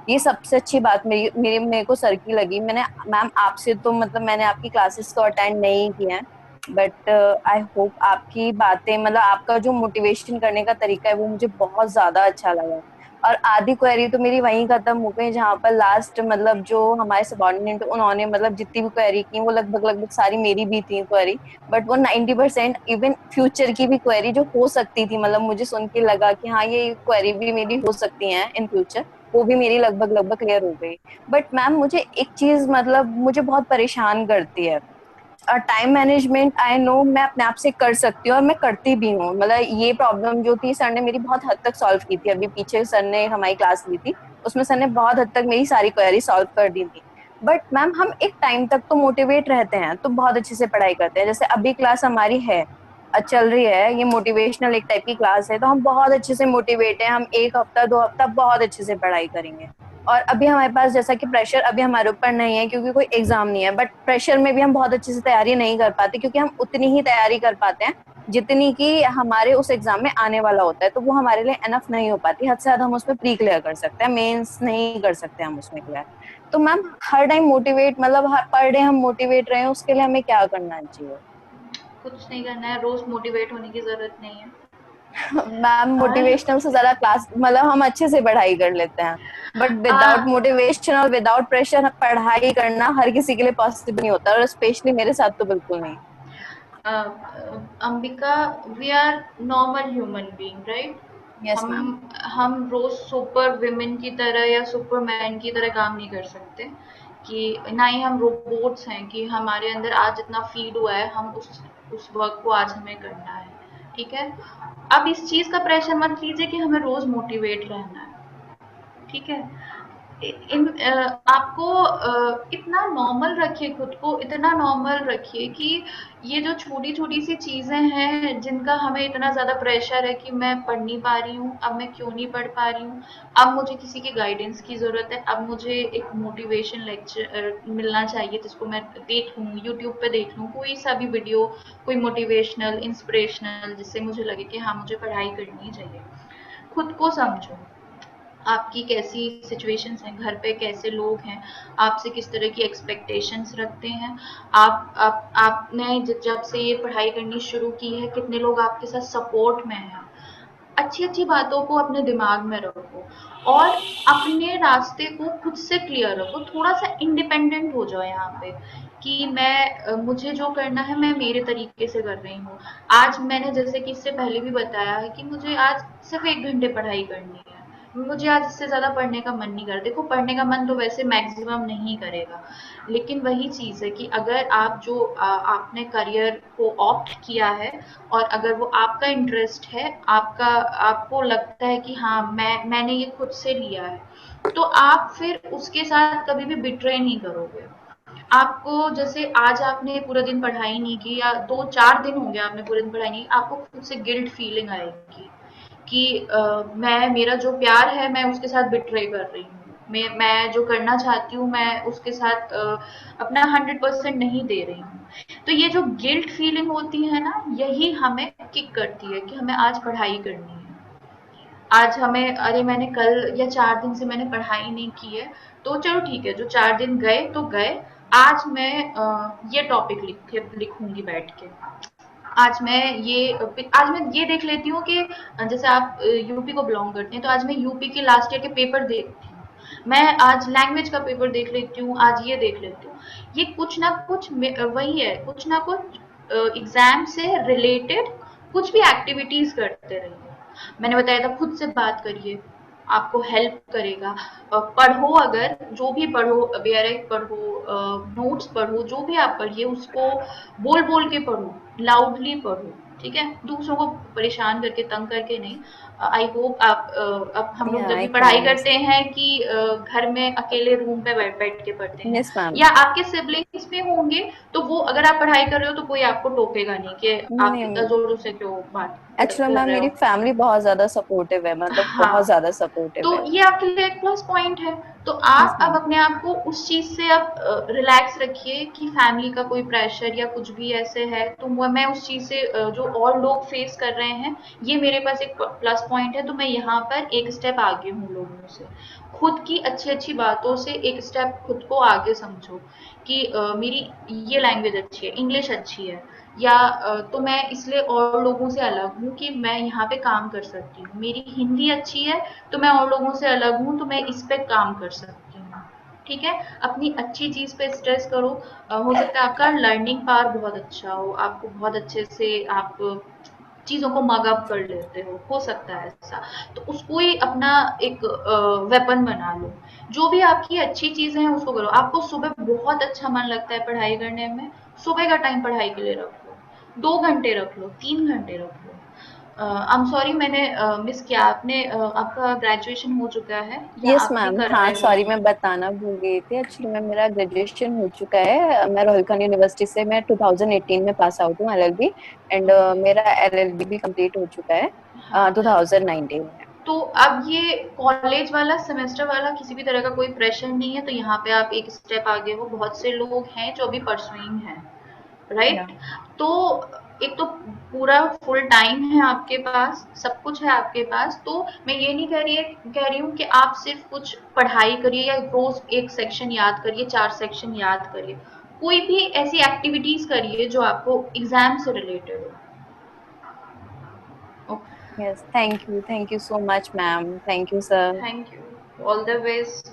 ये सबसे अच्छी बात मेरे को सर की लगी। मैंने मैम आपसे तो मतलब मैंने आपकी क्लासेस को अटेंड नहीं किया है, बट आई होप आपकी बातें मतलब आपका जो मोटिवेशन करने का तरीका है वो मुझे बहुत ज्यादा अच्छा लगा। और आधी क्वेरी तो मेरी वहीं खत्म हो गई जहाँ पर लास्ट मतलब जो हमारे सबॉर्डिनेट उन्होंने मतलब जितनी भी क्वेरी की वो लगभग लगभग सारी मेरी भी थी क्वेरी, बट वो 90% इवन फ्यूचर की भी क्वेरी जो हो सकती थी, मतलब मुझे सुन के लगा कि हाँ ये क्वेरी भी मेरी हो सकती है इन फ्यूचर, वो भी मेरी लगभग लगभग क्लियर हो गई। बट मैम मुझे एक चीज मतलब मुझे बहुत परेशान करती है, टाइम मैनेजमेंट। आई नो मैं अपने आप से कर सकती हूँ और मैं करती भी हूँ। मतलब ये प्रॉब्लम जो थी सर ने मेरी बहुत हद तक सॉल्व की थी। अभी पीछे सर ने हमारी क्लास ली थी, उसमें सर ने बहुत हद तक मेरी सारी क्वेरी सॉल्व कर दी थी। बट मैम हम एक टाइम तक तो मोटिवेट रहते हैं, तो बहुत अच्छे से पढ़ाई करते हैं। जैसे अभी क्लास हमारी है चल रही है, ये मोटिवेशनल एक टाइप की क्लास है, तो हम बहुत अच्छे से मोटिवेट है। हम एक हफ्ता दो हफ्ता बहुत अच्छे से पढ़ाई करेंगे। और अभी हमारे पास जैसा कि प्रेशर अभी हमारे ऊपर नहीं है क्योंकि कोई एग्जाम नहीं है, बट प्रेशर में भी हम बहुत अच्छे से तैयारी नहीं कर पाते, क्योंकि हम उतनी ही तैयारी कर पाते हैं जितनी कि हमारे उस एग्जाम में आने वाला होता है, तो वो हमारे लिए एनफ नहीं हो पाती। हद से ज्यादा हम उसमें प्री क्लियर कर सकते हैं, मेंस नहीं कर सकते हम उसमें क्लियर। तो मैम हर टाइम मोटिवेट मतलब पर डे हम मोटिवेट रहे, उसके लिए हमें क्या करना चाहिए? कुछ नहीं करना है, रोज मोटिवेट होने की जरूरत नहीं है। मैम मोटिवेशनल से ज्यादा क्लास मतलब हम अच्छे से पढ़ाई कर लेते हैं, बट विदाउट मोटिवेशन और विदाउट प्रेशर पढ़ाई करना हर किसी के लिए पॉसिबल नहीं होता, और स्पेशली मेरे साथ तो बिल्कुल नहीं। Ambika, we are normal human being, right? Yes ma'am. हम रोज सुपर विमेन की तरह या सुपरमैन की तरह काम नहीं कर सकते, कि ना ही हम रोबोट्स हैं कि हमारे अंदर आज जितना फीड हुआ है हम उस वर्क को आज हमें करना है। ठीक है, अब इस चीज का प्रेशर मत लीजिए कि हमें रोज मोटिवेट रहना है। ठीक है, आपको इतना नॉर्मल रखिए, खुद को इतना नॉर्मल रखिए कि ये जो छोटी छोटी सी चीजें हैं जिनका हमें इतना ज्यादा प्रेशर है कि मैं पढ़ नहीं पा रही हूँ, अब मैं क्यों नहीं पढ़ पा रही हूँ, अब मुझे किसी के गाइडेंस की जरूरत है, अब मुझे एक मोटिवेशन लेक्चर मिलना चाहिए जिसको मैं देख लूँ, यूट्यूब पे देख लूँ कोई सा भी वीडियो, कोई मोटिवेशनल इंस्पिरेशनल, जिससे मुझे लगे कि हाँ मुझे पढ़ाई करनी चाहिए। खुद को समझो, आपकी कैसी सिचुएशंस हैं, घर पे कैसे लोग हैं, आपसे किस तरह की एक्सपेक्टेशंस रखते हैं, आपने जब से ये पढ़ाई करनी शुरू की है कितने लोग आपके साथ सपोर्ट में हैं। अच्छी अच्छी बातों को अपने दिमाग में रखो और अपने रास्ते को खुद से क्लियर रखो। थोड़ा सा इंडिपेंडेंट हो जाओ यहाँ पे कि मुझे जो करना है मैं मेरे तरीके से कर रही हूँ। आज मैंने जैसे कि इससे पहले भी बताया है कि मुझे आज सिर्फ 1 घंटे पढ़ाई करनी है, मुझे आज इससे ज्यादा पढ़ने का मन नहीं कर। देखो पढ़ने का मन तो वैसे मैक्सिमम नहीं करेगा, लेकिन वही चीज है कि अगर आप जो आपने करियर को ऑप्ट किया है और अगर वो आपका इंटरेस्ट है, आपको लगता है कि हाँ मैंने ये खुद से लिया है, तो आप फिर उसके साथ कभी भी बिट्रे नहीं करोगे। आपको जैसे आज आपने पूरा दिन पढ़ाई नहीं की या 2-4 दिन हो गया आपने पूरे दिन पढ़ाई नहीं की, आपको खुद से गिल्ट फीलिंग आएगी कि मेरा जो प्यार है मैं उसके साथ बिट्रे कर रही हूँ, मैं जो करना चाहती हूँ मैं उसके साथ अपना 100% नहीं दे रही हूँ। तो ये जो गिल्ट फीलिंग होती है ना, यही हमें किक करती है कि हमें आज पढ़ाई करनी है। आज हमें अरे मैंने कल या 4 दिन से मैंने पढ़ाई नहीं की है, तो चलो ठीक है, जो 4 दिन गए तो गए। आज मैं ये टॉपिक लिखूंगी बैठ के। आज मैं ये देख लेती हूँ कि जैसे आप यूपी को बिलोंग करते हैं, तो आज मैं यूपी के लास्ट ईयर के पेपर देखती हूँ। मैं आज लैंग्वेज का पेपर देख लेती हूँ, आज ये देख लेती हूँ। ये कुछ ना कुछ वही है, कुछ ना कुछ एग्जाम से रिलेटेड कुछ भी एक्टिविटीज करते रहिए। मैंने बताया था खुद से बात करिए, आपको हेल्प करेगा। पढ़ो, अगर जो भी पढ़ो, बेयरिक पढ़ो, नोट्स पढ़ो, जो भी आप पढ़िए उसको बोल बोल के पढ़ो, लाउडली पढ़ो, ठीक है? दूसरों को परेशान करके, तंग करके नहीं। आई होप आप अब हम लोग Yeah, जब I भी can पढ़ाई करते understand. हैं कि घर में अकेले रूम पे बैठ बैठ के पढ़ते हैं, Yes, ma'am. या आपके सिबलिंग्स में होंगे, तो वो अगर आप पढ़ाई कर रहे हो तो कोई आपको टोकेगा नहीं कि आप इतना नहीं, जोरों से क्यों बात एक्चुअली कर मैम रहे मेरी हो। फैमिली बहुत ज्यादा सपोर्टिव है, मतलब बहुत हाँ, ज्यादा सपोर्टिव तो है। ये आपके लिए एक प्लस पॉइंट है। तो यस आप अब मैम। अपने आप को उस चीज से अब रिलैक्स रखिए कि फैमिली का कोई प्रेशर या कुछ भी ऐसे है, तो मैं उस चीज से जो और लोग फेस कर रहे हैं, ये मेरे पास एक प्लस पॉइंट है, तो मैं यहाँ पर एक स्टेप आगे हूँ लोगों से। खुद की अच्छी अच्छी बातों से एक स्टेप खुद को आगे समझो कि मेरी ये लैंग्वेज अच्छी है, इंग्लिश अच्छी है, या तो मैं इसलिए और लोगों से अलग हूँ कि मैं यहाँ पे काम कर सकती हूँ। मेरी हिंदी अच्छी है तो मैं और लोगों से अलग हूँ, तो मैं इस पे काम कर सकती हूँ। ठीक है? अपनी अच्छी चीज पे स्ट्रेस करो। हो सकता है आपका लर्निंग पावर बहुत अच्छा हो, आपको बहुत अच्छे से आप चीजों को मग अप कर लेते हो सकता है ऐसा। तो उसको ही अपना एक वेपन बना लो। जो भी आपकी अच्छी चीजें हैं उसको करो। आपको सुबह बहुत अच्छा मन लगता है पढ़ाई करने में, सुबह का टाइम पढ़ाई के लिए रख लो, 2 घंटे रख लो, 3 घंटे रख लो। आई एम सॉरी, मैंने मिस किया। आपका ग्रेजुएशन हो चुका है या यस आप भी मैम, कर हाँ रहे हो? सॉरी मैं बताना भूल गई थी। एक्चुअली मैं मेरा ग्रेजुएशन हो चुका है। मैं रोहिल खान यूनिवर्सिटी से मैं 2018 में पास आउट हूँ एलएलबी, एंड मेरा एलएलबी भी कंप्लीट हो चुका है हाँ, 2019 में। तो अब ये कॉलेज वाला, सेमेस्टर वाला किसी भी तरह का कोई प्रेशर नहीं है, तो यहाँ पे आप एक स्टेप आगे हो। बहुत से लोग हैं जो अभी परसुइंग हैं, या राइट? तो एक तो पूरा फुल टाइम है आपके पास, सब कुछ है आपके पास। तो मैं ये नहीं कह रही हूँ कि आप सिर्फ कुछ पढ़ाई करिए या रोज एक सेक्शन याद करिए, 4 सेक्शन याद करिए। कोई भी ऐसी एक्टिविटीज करिए जो आपको एग्जाम से रिलेटेड हो। Okay, yes, thank you so much ma'am, thank you sir. Thank you, all the best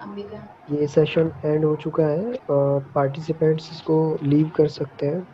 Ambika. ये सेशन एंड हो चुका है, पार्टिसिपेंट्स इसको लीव कर सकते हैं।